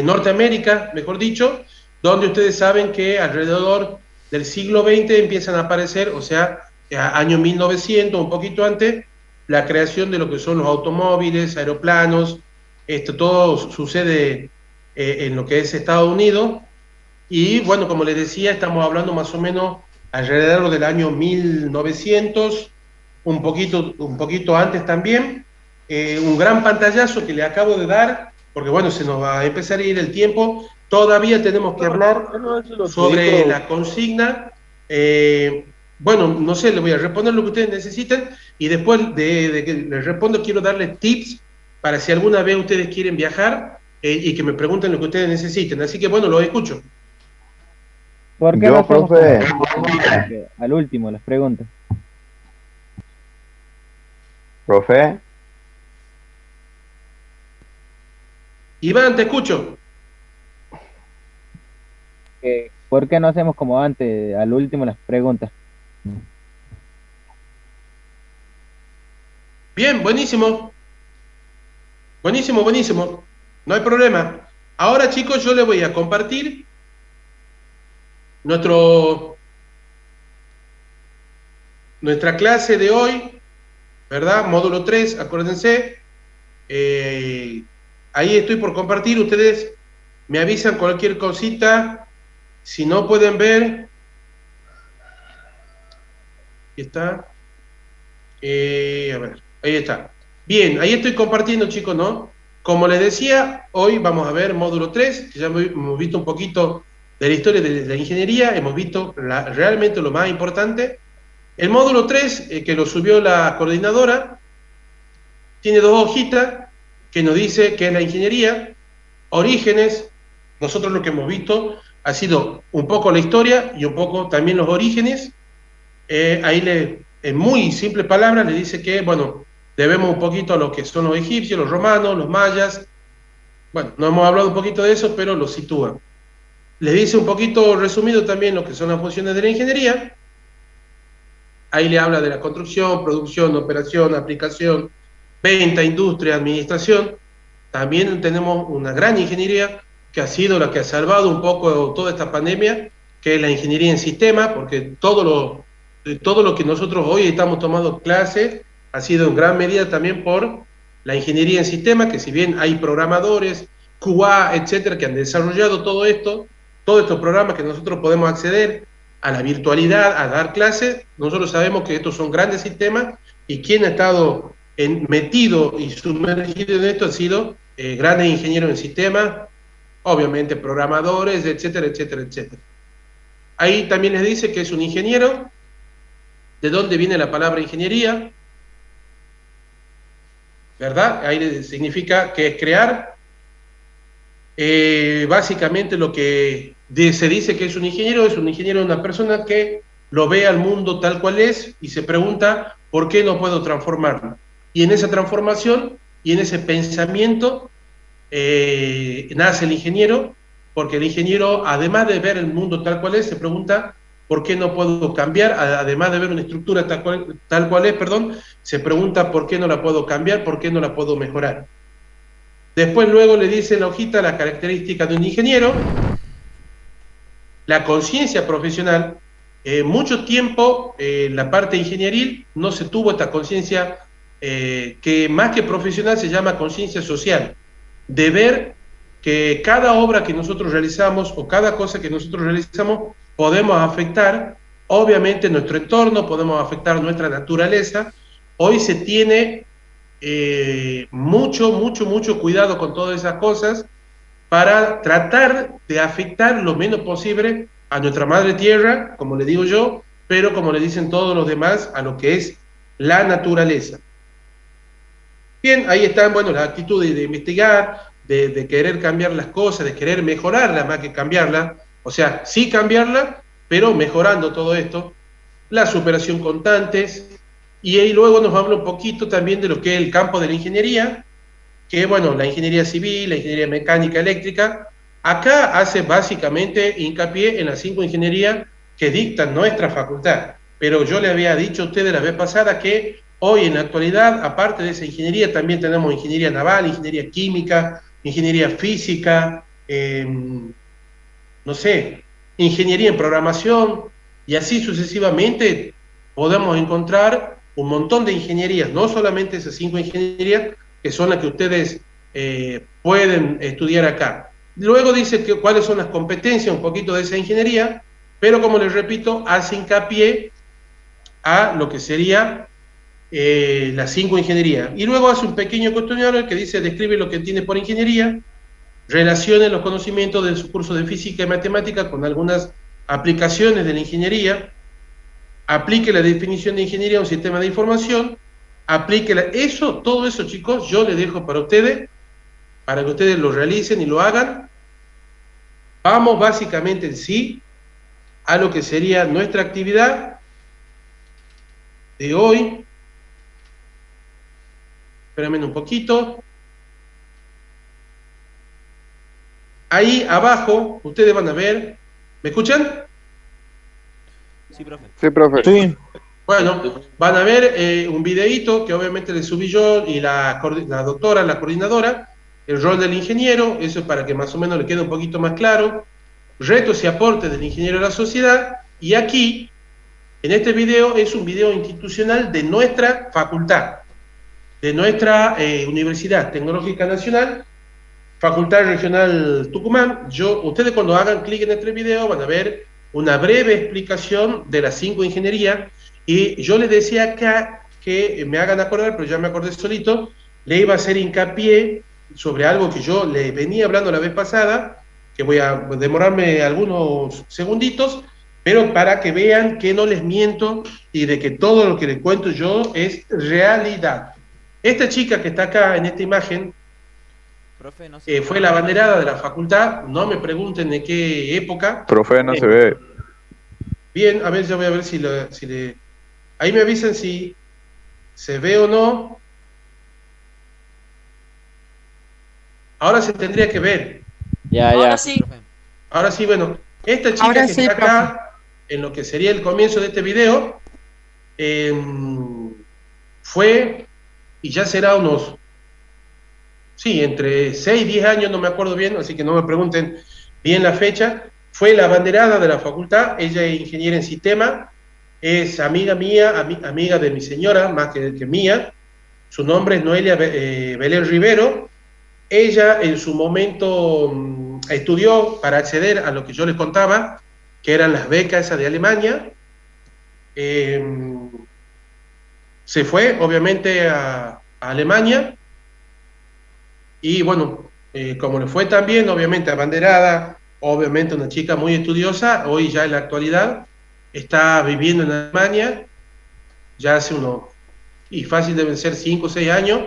Norteamérica, mejor dicho, donde ustedes saben que alrededor del siglo XX empiezan a aparecer, o sea, año 1900, un poquito antes, la creación de lo que son los automóviles, aeroplanos. Esto todo sucede en lo que es Estados Unidos, y bueno, como les decía, estamos hablando más o menos alrededor del año 1900, un poquito antes también. Un gran pantallazo que le acabo de dar, porque bueno, se nos va a empezar a ir el tiempo, todavía tenemos que hablar sobre la consigna. Bueno, no sé, les voy a responder lo que ustedes necesiten, y después de que les respondo quiero darles tips para si alguna vez ustedes quieren viajar y que me pregunten lo que ustedes necesiten. Así que bueno, los escucho. ¿Por qué Yo, no hacemos profe. al último las preguntas? Profe, Iván, te escucho. ¿Por qué no hacemos como antes, al último las preguntas? Bien, buenísimo. Buenísimo. No hay problema. Ahora, chicos, yo les voy a compartir nuestra clase de hoy, ¿verdad? Módulo 3, acuérdense. Ahí estoy por compartir. Ustedes me avisan cualquier cosita. Si no pueden ver. Aquí está. A ver, ahí está. Bien, ahí estoy compartiendo, chicos, ¿no? Como les decía, hoy vamos a ver módulo 3, que ya hemos visto un poquito de la historia de la ingeniería, hemos visto realmente lo más importante. El módulo 3, que lo subió la coordinadora, tiene dos hojitas que nos dice qué es la ingeniería, orígenes. Nosotros lo que hemos visto ha sido un poco la historia y un poco también los orígenes. Ahí en muy simples palabras le dice que, bueno, debemos un poquito a lo que son los egipcios, los romanos, los mayas. Bueno, no hemos hablado un poquito de eso, pero lo sitúa. Les dice un poquito resumido también lo que son las funciones de la ingeniería. Ahí le habla de la construcción, producción, operación, aplicación, venta, industria, administración. También tenemos una gran ingeniería que ha sido la que ha salvado un poco toda esta pandemia, que es la ingeniería en sistemas, porque todo lo que nosotros hoy estamos tomando clases ha sido en gran medida también por la ingeniería en sistemas, que si bien hay programadores, QA, etcétera, que han desarrollado todo esto, todos estos programas que nosotros podemos acceder a la virtualidad, a dar clases, nosotros sabemos que estos son grandes sistemas y quien ha estado metido y sumergido en esto han sido grandes ingenieros en sistemas, obviamente programadores, etcétera, etcétera, etcétera. Ahí también les dice que es un ingeniero, de dónde viene la palabra ingeniería, ¿verdad? Ahí significa que es crear. Básicamente lo que se dice que es un ingeniero una persona que lo ve al mundo tal cual es y se pregunta ¿por qué no puedo transformarlo? Y en esa transformación y en ese pensamiento nace el ingeniero, porque el ingeniero, además de ver el mundo tal cual es, se pregunta ¿por qué no puedo cambiar? Además de ver una estructura tal cual es, se pregunta ¿por qué no la puedo cambiar? ¿Por qué no la puedo mejorar? Después luego le dice en la hojita las características de un ingeniero, la conciencia profesional. Mucho tiempo la parte ingenieril no se tuvo esta conciencia que más que profesional se llama conciencia social, de ver que cada obra que nosotros realizamos o cada cosa que nosotros realizamos podemos afectar, obviamente, nuestro entorno, podemos afectar nuestra naturaleza. Hoy se tiene mucho cuidado con todas esas cosas para tratar de afectar lo menos posible a nuestra madre tierra, como le digo yo, pero como le dicen todos los demás, a lo que es la naturaleza. Bien, ahí están, bueno, las actitudes de investigar, de querer cambiar las cosas, de querer mejorarla más que cambiarla, o sea, sí cambiarla, pero mejorando todo esto, la superación constantes, y ahí luego nos habla un poquito también de lo que es el campo de la ingeniería, que bueno, la ingeniería civil, la ingeniería mecánica, eléctrica. Acá hace básicamente hincapié en las 5 ingenierías que dictan nuestra facultad, pero yo le había dicho a ustedes la vez pasada que hoy en la actualidad, aparte de esa ingeniería, también tenemos ingeniería naval, ingeniería química, ingeniería física, no sé, ingeniería en programación, y así sucesivamente podemos encontrar un montón de ingenierías, no solamente esas 5 ingenierías, que son las que ustedes pueden estudiar acá. Luego dice que cuáles son las competencias, un poquito de esa ingeniería, pero como les repito, hace hincapié a lo que sería las 5 ingenierías. Y luego hace un pequeño cuestionario que dice, describe lo que entiende por ingeniería, relacione los conocimientos de su curso de física y matemática con algunas aplicaciones de la ingeniería, aplique la definición de ingeniería a un sistema de información, todo eso, chicos, yo les dejo para ustedes, para que ustedes lo realicen y lo hagan. Vamos básicamente en sí a lo que sería nuestra actividad de hoy. Espérenme un poquito. Ahí abajo, ustedes van a ver, ¿me escuchan? Sí, profe. Sí, profe. Sí. Bueno, van a ver un videíto que obviamente le subí yo y la doctora, la coordinadora, el rol del ingeniero, eso es para que más o menos le quede un poquito más claro, retos y aportes del ingeniero a la sociedad, y aquí, en este video, es un video institucional de nuestra facultad, de nuestra Universidad Tecnológica Nacional, Facultad Regional Tucumán. Ustedes cuando hagan clic en este video van a ver una breve explicación de las 5 ingenierías, y yo les decía acá que me hagan acordar, pero ya me acordé solito, le iba a hacer hincapié sobre algo que yo le venía hablando la vez pasada, que voy a demorarme algunos segunditos, pero para que vean que no les miento y de que todo lo que les cuento yo es realidad. Esta chica que está acá en esta imagen, profe, no sé fue la abanderada de la facultad, no me pregunten de qué época. Profe, no se ve. Bien, a ver, yo voy a ver si le... Ahí me avisan si se ve o no. Ahora se tendría que ver. Ahora sí. Ahora sí, bueno. Esta chica Ahora que sí, está acá, en lo que sería el comienzo de este video, fue, y ya será unos sí, entre 6 y 10 años, no me acuerdo bien, así que no me pregunten bien la fecha. Fue la abanderada de la facultad, ella es ingeniera en sistema, es amiga mía, amiga de mi señora, más que mía. Su nombre es Noelia Belén Rivero. Ella en su momento estudió para acceder a lo que yo les contaba, que eran las becas esas de Alemania. Se fue, obviamente, a Alemania. Y bueno, como le fue también, obviamente, abanderada, obviamente una chica muy estudiosa, hoy ya en la actualidad está viviendo en Alemania, ya hace y fácil deben ser 5 o 6 años.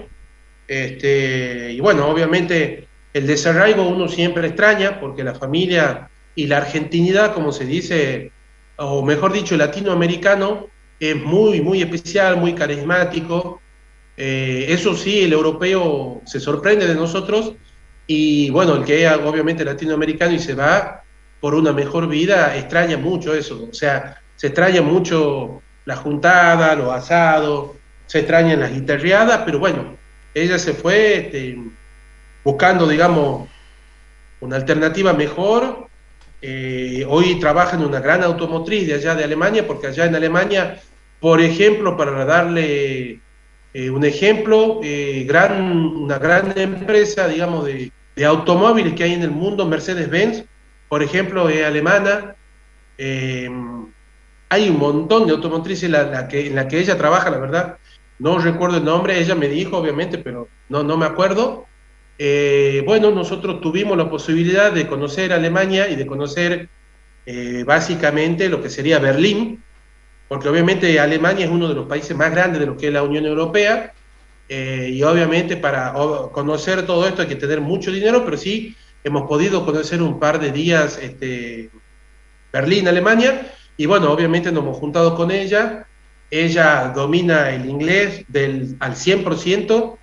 Y bueno, obviamente el desarraigo uno siempre extraña, porque la familia y la argentinidad, como se dice, o mejor dicho, el latinoamericano, es muy, muy especial, muy carismático. Eso sí, el europeo se sorprende de nosotros, y bueno, el que es obviamente latinoamericano y se va por una mejor vida, extraña mucho eso. O sea, se extraña mucho la juntada, los asados, se extrañan las guitarreadas, pero bueno, ella se fue buscando, digamos, una alternativa mejor. Hoy trabaja en una gran automotriz de allá de Alemania, porque allá en Alemania, por ejemplo, para darle un ejemplo, una gran empresa, digamos, de automóviles que hay en el mundo, Mercedes-Benz, por ejemplo, es alemana. Hay un montón de automotrices en la que ella trabaja, la verdad, no recuerdo el nombre, ella me dijo, obviamente, pero no me acuerdo. Bueno, nosotros tuvimos la posibilidad de conocer Alemania y de conocer básicamente lo que sería Berlín, porque obviamente Alemania es uno de los países más grandes de lo que es la Unión Europea, y obviamente para conocer todo esto hay que tener mucho dinero, pero sí hemos podido conocer un par de días Berlín, Alemania, y bueno, obviamente nos hemos juntado con ella. Ella domina el inglés al 100%,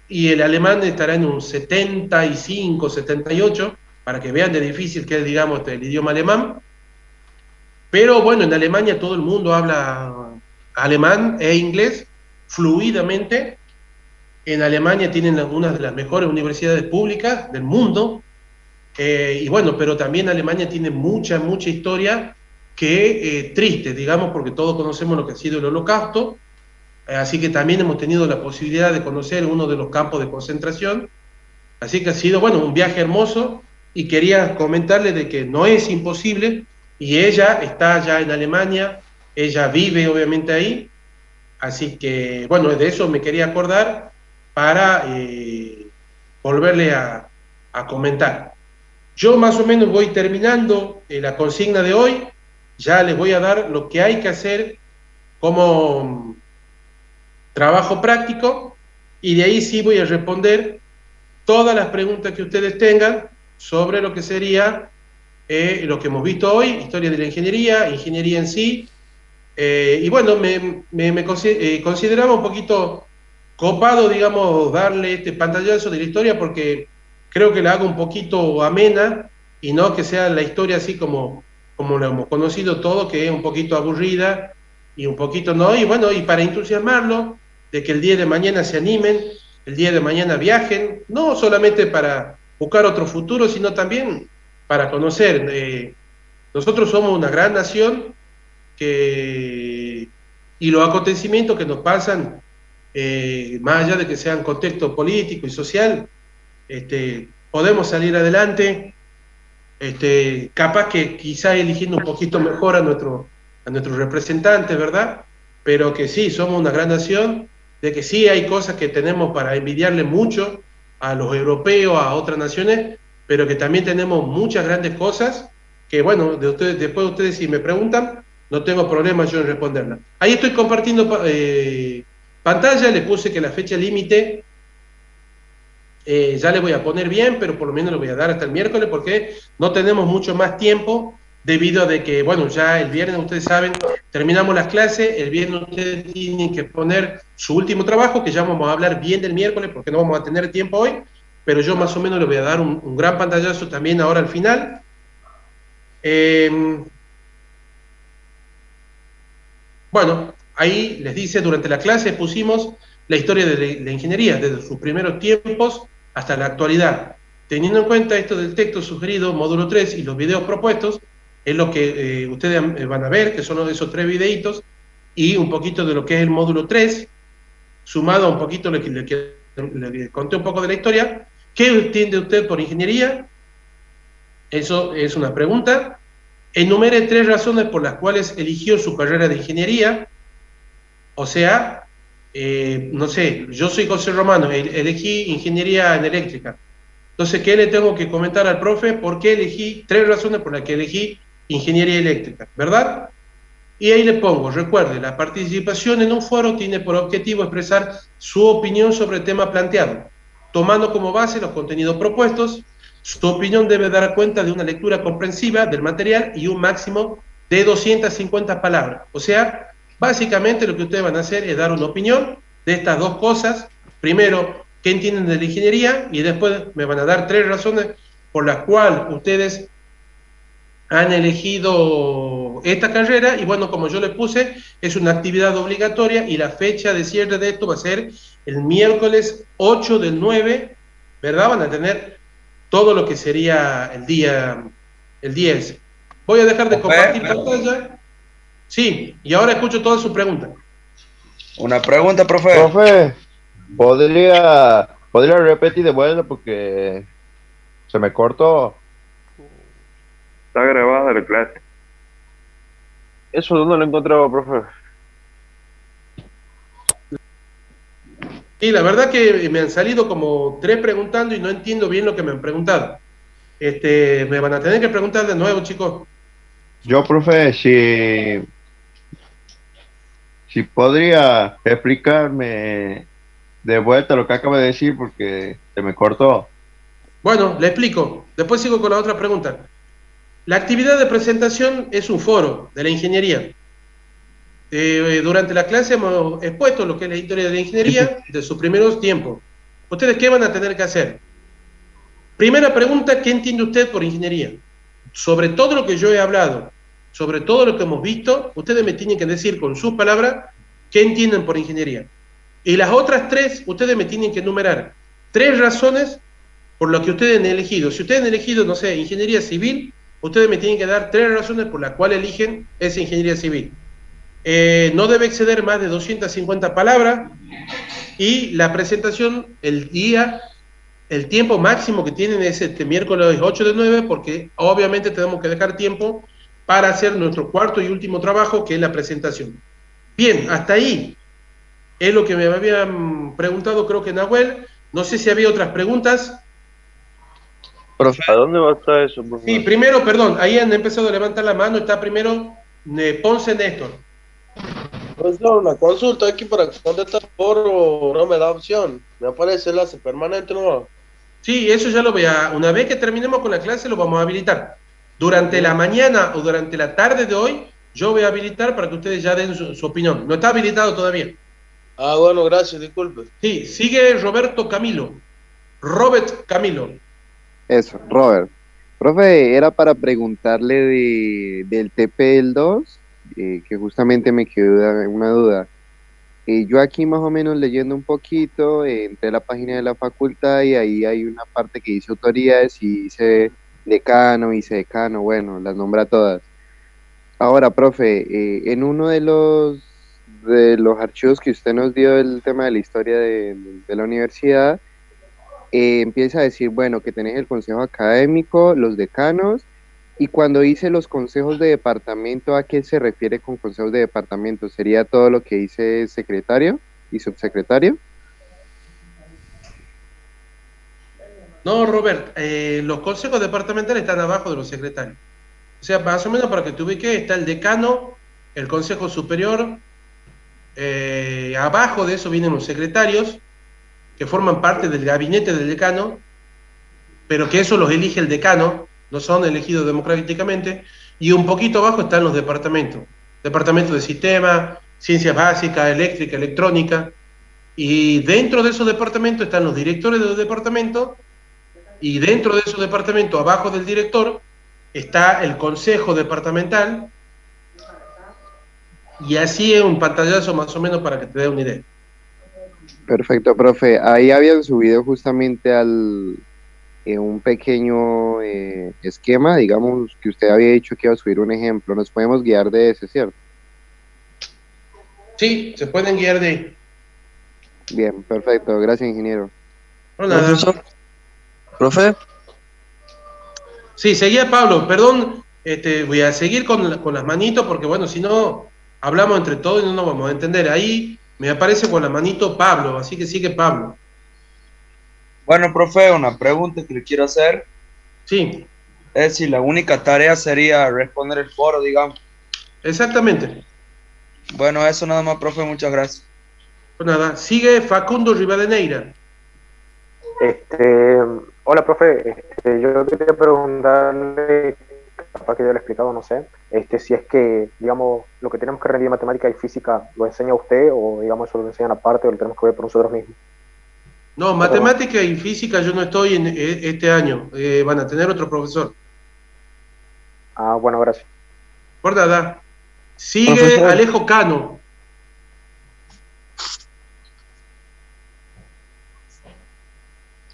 y el alemán estará en un 75, 78, para que vean de difícil que es, digamos, el idioma alemán. Pero bueno, en Alemania todo el mundo habla alemán e inglés fluidamente. En Alemania tienen una de las mejores universidades públicas del mundo. Y bueno, pero también Alemania tiene mucha historia que triste, digamos, porque todos conocemos lo que ha sido el Holocausto. Así que también hemos tenido la posibilidad de conocer uno de los campos de concentración. Así que ha sido, bueno, un viaje hermoso, y quería comentarle de que no es imposible, y ella está ya en Alemania, ella vive obviamente ahí, así que, bueno, de eso me quería acordar para volverle a comentar. Yo más o menos voy terminando la consigna de hoy, ya les voy a dar lo que hay que hacer como trabajo práctico, y de ahí sí voy a responder todas las preguntas que ustedes tengan sobre lo que sería lo que hemos visto hoy, historia de la ingeniería en sí. Y bueno, me consideraba un poquito copado, digamos, darle este pantallazo de la historia, porque creo que la hago un poquito amena, y no que sea la historia así como lo hemos conocido todo, que es un poquito aburrida, y un poquito no, y bueno, y para entusiasmarlo, de que el día de mañana se animen, el día de mañana viajen, no solamente para buscar otro futuro, sino también para conocer. Nosotros somos una gran nación, y los acontecimientos que nos pasan, más allá de que sean contexto político y social, podemos salir adelante, capaz que quizá eligiendo un poquito mejor a nuestros representantes, ¿verdad? Pero que sí, somos una gran nación, de que sí hay cosas que tenemos para envidiarle mucho a los europeos, a otras naciones, pero que también tenemos muchas grandes cosas que, bueno, después ustedes si me preguntan, no tengo problema yo en responderlas. Ahí estoy compartiendo pantalla, le puse que la fecha límite ya le voy a poner bien, pero por lo menos le voy a dar hasta el miércoles, porque no tenemos mucho más tiempo, debido a de que, bueno, ya el viernes, ustedes saben, terminamos las clases, el viernes ustedes tienen que poner su último trabajo, que ya vamos a hablar bien del miércoles, porque no vamos a tener tiempo hoy, pero yo más o menos les voy a dar un gran pantallazo también ahora al final. Bueno, ahí les dice, durante la clase pusimos la historia de la ingeniería, desde sus primeros tiempos hasta la actualidad. Teniendo en cuenta esto del texto sugerido, módulo 3 y los videos propuestos, es lo que ustedes van a ver, que son esos 3 videitos, y un poquito de lo que es el módulo 3, sumado a un poquito le conté un poco de la historia. ¿Qué entiende usted por ingeniería? Eso es una pregunta. Enumere 3 razones por las cuales eligió su carrera de ingeniería. O sea, no sé, yo soy José Romano, elegí ingeniería en eléctrica. Entonces, ¿qué le tengo que comentar al profe? ¿Por qué elegí? 3 razones por las que elegí ingeniería eléctrica, ¿verdad? Y ahí le pongo, recuerde, la participación en un foro tiene por objetivo expresar su opinión sobre el tema planteado, tomando como base los contenidos propuestos. Su opinión debe dar cuenta de una lectura comprensiva del material y un máximo de 250 palabras. O sea, básicamente lo que ustedes van a hacer es dar una opinión de estas 2 cosas. Primero, qué entienden de la ingeniería, y después me van a dar 3 razones por las cuales ustedes han elegido esta carrera. Y bueno, como yo le puse, es una actividad obligatoria y la fecha de cierre de esto va a ser el miércoles 8 del 9, ¿verdad? Van a tener todo lo que sería el día ese. Voy a dejar de compartir pantalla. Sí, y ahora escucho todas sus preguntas. Una pregunta, profe. Profe, ¿podría repetir de vuelta porque se me cortó? Está grabada la clase. ¿Eso dónde lo encontraba, profe? Y la verdad que me han salido como 3 preguntando y no entiendo bien lo que me han preguntado. Me van a tener que preguntar de nuevo, chicos. Yo, profe, si podría explicarme de vuelta lo que acaba de decir porque se me cortó. Bueno, le explico. Después sigo con la otra pregunta. La actividad de presentación es un foro de la ingeniería. Durante la clase hemos expuesto lo que es la historia de la ingeniería de sus primeros tiempos. ¿Ustedes qué van a tener que hacer? Primera pregunta, ¿qué entiende usted por ingeniería? Sobre todo lo que yo he hablado, sobre todo lo que hemos visto, ustedes me tienen que decir con sus palabras qué entienden por ingeniería. Y las otras 3, ustedes me tienen que enumerar 3 razones por las que ustedes han elegido. Si ustedes han elegido, no sé, ingeniería civil, ustedes me tienen que dar 3 razones por las cuales eligen esa ingeniería civil. No debe exceder más de 250 palabras, y la presentación, el tiempo máximo que tienen es este miércoles 8 de 9, porque obviamente tenemos que dejar tiempo para hacer nuestro cuarto y último trabajo, que es la presentación. Bien, hasta ahí es lo que me habían preguntado, creo que Nahuel. No sé si había otras preguntas. Profe, ¿a dónde va a estar eso, profe? Sí, primero, perdón, ahí han empezado a levantar la mano. Está primero Ponce Néstor. Profesor, una consulta aquí para contestar por no me da opción. Me aparece el enlace permanente, ¿no? Sí, eso ya lo voy a... Una vez que terminemos con la clase lo vamos a habilitar. Durante la mañana o durante la tarde de hoy, yo voy a habilitar para que ustedes ya den su opinión. No está habilitado todavía. Ah, bueno, gracias, disculpe. Sí, sigue Roberto Camilo. Robert Camilo. Eso, Robert. Profe, era para preguntarle del TPL2, que justamente me quedó una duda. Yo aquí más o menos leyendo un poquito, entré a la página de la facultad y ahí hay una parte que dice autoridades y dice decano, vicedecano, bueno, las nombra todas. Ahora, profe, en uno de los archivos que usted nos dio del tema de la historia de la universidad, empieza a decir, bueno, que tenés el consejo académico, los decanos, y cuando dice los consejos de departamento, ¿a qué se refiere con consejos de departamento? ¿Sería todo lo que dice secretario y subsecretario? No, Robert, los consejos departamentales están abajo de los secretarios. O sea, más o menos para que te ubiques, está el decano, el consejo superior, abajo de eso vienen los secretarios, que forman parte del gabinete del decano, pero que eso los elige el decano, no son elegidos democráticamente, y un poquito abajo están los departamentos. Departamento de Sistema, Ciencias Básicas, Eléctrica, Electrónica, y dentro de esos departamentos están los directores de los departamentos, y dentro de esos departamentos, abajo del director, está el consejo departamental, y así es un pantallazo más o menos para que te dé una idea. Perfecto, profe. Ahí habían subido justamente un pequeño esquema, digamos, que usted había dicho que iba a subir un ejemplo. Nos podemos guiar de ese, ¿cierto? Sí, se pueden guiar de ahí. Bien, perfecto. Gracias, ingeniero. Hola. Profe. Sí, seguía Pablo. Perdón, voy a seguir con las manitos porque, bueno, si no, hablamos entre todos y no nos vamos a entender. Ahí me aparece con la manito Pablo, así que sigue Pablo. Bueno, profe, una pregunta que le quiero hacer. Sí. Es si la única tarea sería responder el foro, digamos. Exactamente. Bueno, eso nada más, profe, muchas gracias. Pues nada, sigue Facundo Rivadeneira. Hola, profe. Yo quería preguntarle, capaz que ya lo he explicado, no sé, si es que, digamos, lo que tenemos que rendir en matemática y física lo enseña usted o, digamos, eso lo enseñan aparte o lo tenemos que ver por nosotros mismos. No, matemática y física yo no estoy en este año. Van a tener otro profesor. Ah, bueno, gracias. Por nada. Sigue Profesor. Alejo Cano.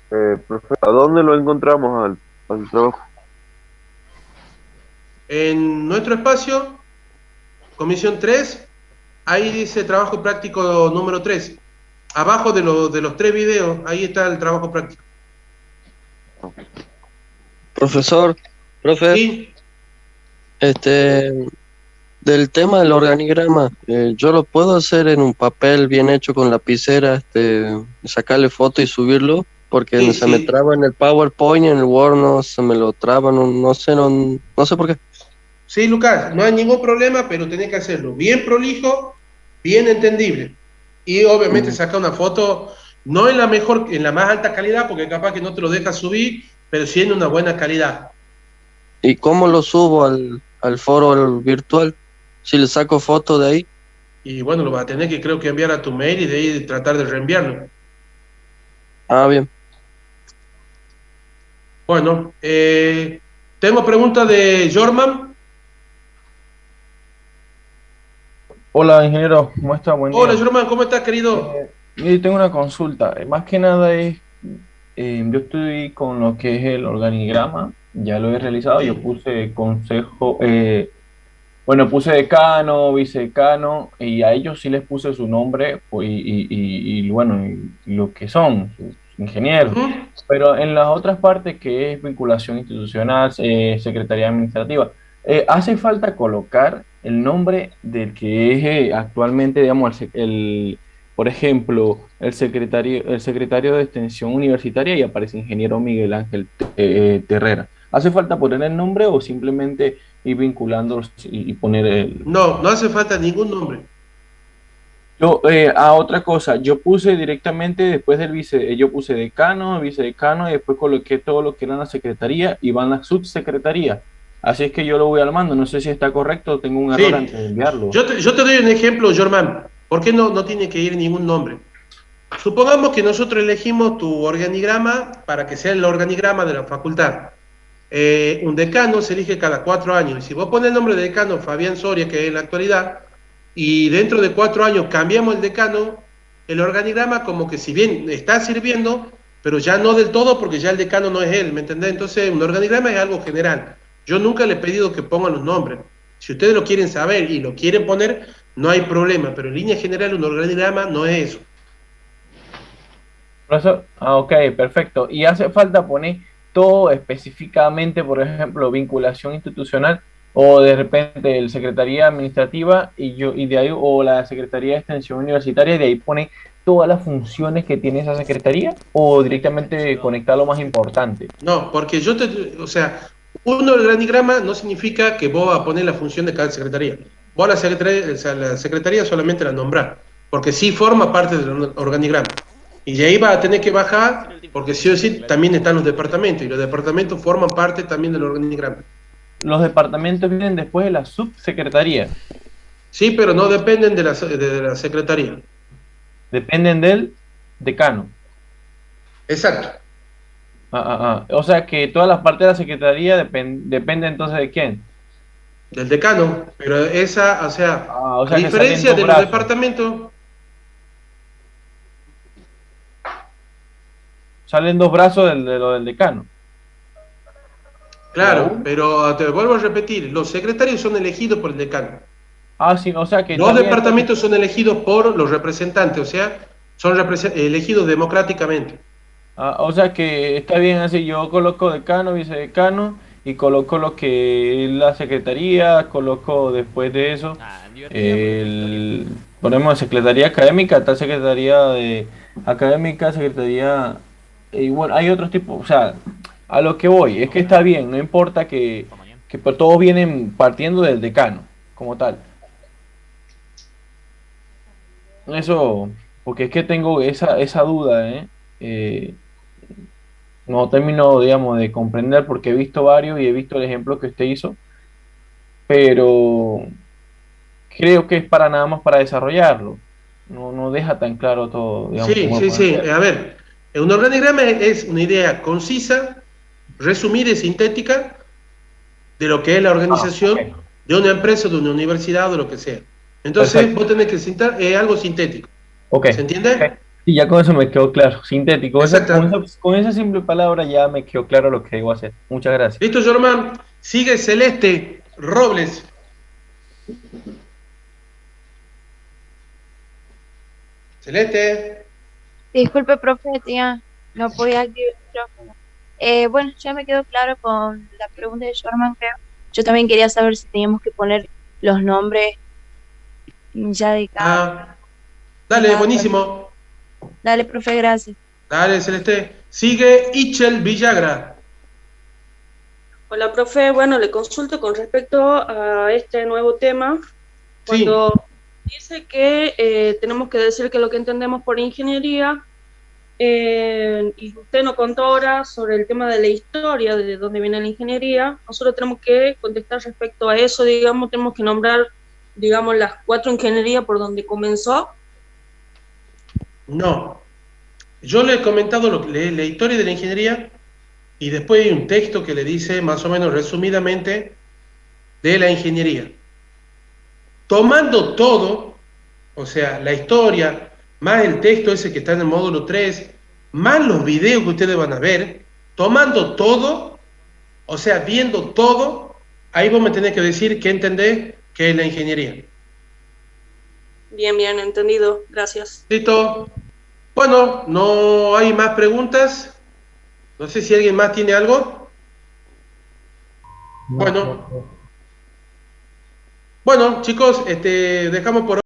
Profe, ¿a dónde lo encontramos al trabajo? En nuestro espacio, comisión 3, ahí dice trabajo práctico número 3. Abajo de los 3 videos, ahí está el trabajo práctico. Profesor, profe. Sí. Del tema del organigrama, yo lo puedo hacer en un papel bien hecho con lapicera, sacarle foto y subirlo, porque Sí, se me sí. traba en el PowerPoint, en el Word no se me lo traba, no sé por qué. Sí, Lucas, no hay ningún problema, pero tenés que hacerlo bien prolijo, bien entendible. Y obviamente saca una foto, no en la más alta calidad, porque capaz que no te lo deja subir, pero sí en una buena calidad. ¿Y cómo lo subo al foro virtual? Si le saco foto de ahí. Y bueno, lo vas a tener que creo que enviar a tu mail y de ahí tratar de reenviarlo. Ah, bien. Bueno, tengo pregunta de Jorman. Hola, ingeniero, ¿cómo está? Buen día. Hola, Jorman, ¿cómo estás, querido? Mire, tengo una consulta. Más que nada yo estoy con lo que es el organigrama, ya lo he realizado, yo puse consejo, puse decano, vicedecano, y a ellos sí les puse su nombre pues, y lo que son, sus ingenieros. Pero en las otras partes, que es vinculación institucional, secretaría administrativa, hace falta colocar el nombre del que es actualmente, digamos, por ejemplo, el secretario de Extensión Universitaria y aparece ingeniero Miguel Ángel Terrera. ¿Hace falta poner el nombre o simplemente ir vinculándolos y poner el...? No, no hace falta ningún nombre. Yo, otra cosa, yo puse directamente después del yo puse decano, vicedecano y después coloqué todo lo que era la secretaría y van la subsecretaría. Así es que yo lo voy armando, no sé si está correcto, tengo un error antes de enviarlo. Yo te doy un ejemplo, Jorman. ¿Por qué no tiene que ir ningún nombre? Supongamos que nosotros elegimos tu organigrama para que sea el organigrama de la facultad. Un decano se elige cada 4 años. Y si vos pones el nombre de decano Fabián Soria, que es en la actualidad, y dentro de 4 años cambiamos el decano, el organigrama como que si bien está sirviendo, pero ya no del todo porque ya el decano no es él, ¿me entendés? Entonces un organigrama es algo general. Yo nunca le he pedido que pongan los nombres. Si ustedes lo quieren saber y lo quieren poner, no hay problema, pero en línea general un organigrama no es eso. Profesor, ok, perfecto. ¿Y hace falta poner todo específicamente, por ejemplo, vinculación institucional o de repente el Secretaría Administrativa y de ahí, o la Secretaría de Extensión Universitaria, y de ahí pone todas las funciones que tiene esa secretaría, o directamente conectar lo más importante? No, porque un organigrama no significa que vos vas a poner la función de cada secretaría. Vos la secretaría solamente la nombrás, porque sí forma parte del organigrama. Y de ahí vas a tener que bajar, porque sí o sí también están los departamentos, y los departamentos forman parte también del organigrama. Los departamentos vienen después de la subsecretaría. Sí, pero no dependen de la secretaría. Dependen del decano. Exacto. O sea que todas las partes de la secretaría dependen entonces de quién. Del decano, pero esa, a que diferencia salen de dos los brazos. departamentos, Salen dos brazos de lo del decano. Claro, pero te vuelvo a repetir, los secretarios son elegidos por el decano. Ah, sí, o sea que Los también- departamentos son elegidos por los representantes, o sea, son elegidos democráticamente. Ah, o sea que está bien así, yo coloco decano, vicedecano y coloco lo que es la secretaría, coloco después de eso, ponemos secretaría académica, tal secretaría de académica, secretaría, y bueno, hay otros tipos, o sea, a lo que voy, es que está bien, no importa que pues todos vienen partiendo del decano, como tal. Eso, porque es que tengo esa duda, no termino, digamos, de comprender porque he visto varios y he visto el ejemplo que usted hizo, pero creo que es para nada más para desarrollarlo. No deja tan claro todo, digamos, Sí, cómo sí, lo sí. pueden hacer. A ver, un organigrama es una idea concisa, resumida y sintética de lo que es la organización de una empresa, de una universidad, o lo que sea. Entonces, Perfecto. vos tenés que citar algo sintético. Ok. ¿Se entiende? Y ya con eso me quedó claro, sintético. Exacto. Con esa simple palabra ya me quedó claro lo que debo hacer. Muchas gracias. Listo, Germán. Sigue Celeste Robles. Celeste. Disculpe, profe, tía, no podía activar el micrófono. Bueno, ya me quedó claro con la pregunta de Sherman, creo. Yo también quería saber si teníamos que poner los nombres ya de cada. Dale, buenísimo. Dale, profe, gracias. Dale, Celeste. Sigue Ichel Villagra. Hola, profe. Bueno, le consulto con respecto a este nuevo tema. Cuando dice que tenemos que decir que lo que entendemos por ingeniería, y usted nos contó ahora sobre el tema de la historia, de dónde viene la ingeniería, nosotros tenemos que contestar respecto a eso, digamos, tenemos que nombrar, digamos, las 4 ingenierías por donde comenzó. No. Yo le he comentado la historia de la ingeniería y después hay un texto que le dice más o menos resumidamente de la ingeniería. Tomando todo, o sea, la historia, más el texto ese que está en el módulo 3, más los videos que ustedes van a ver, tomando todo, o sea, viendo todo, ahí vos me tenés que decir qué entendés que es la ingeniería. Bien, bien, entendido. Gracias. Listo. Bueno, no hay más preguntas. No sé si alguien más tiene algo. Bueno, chicos, dejamos por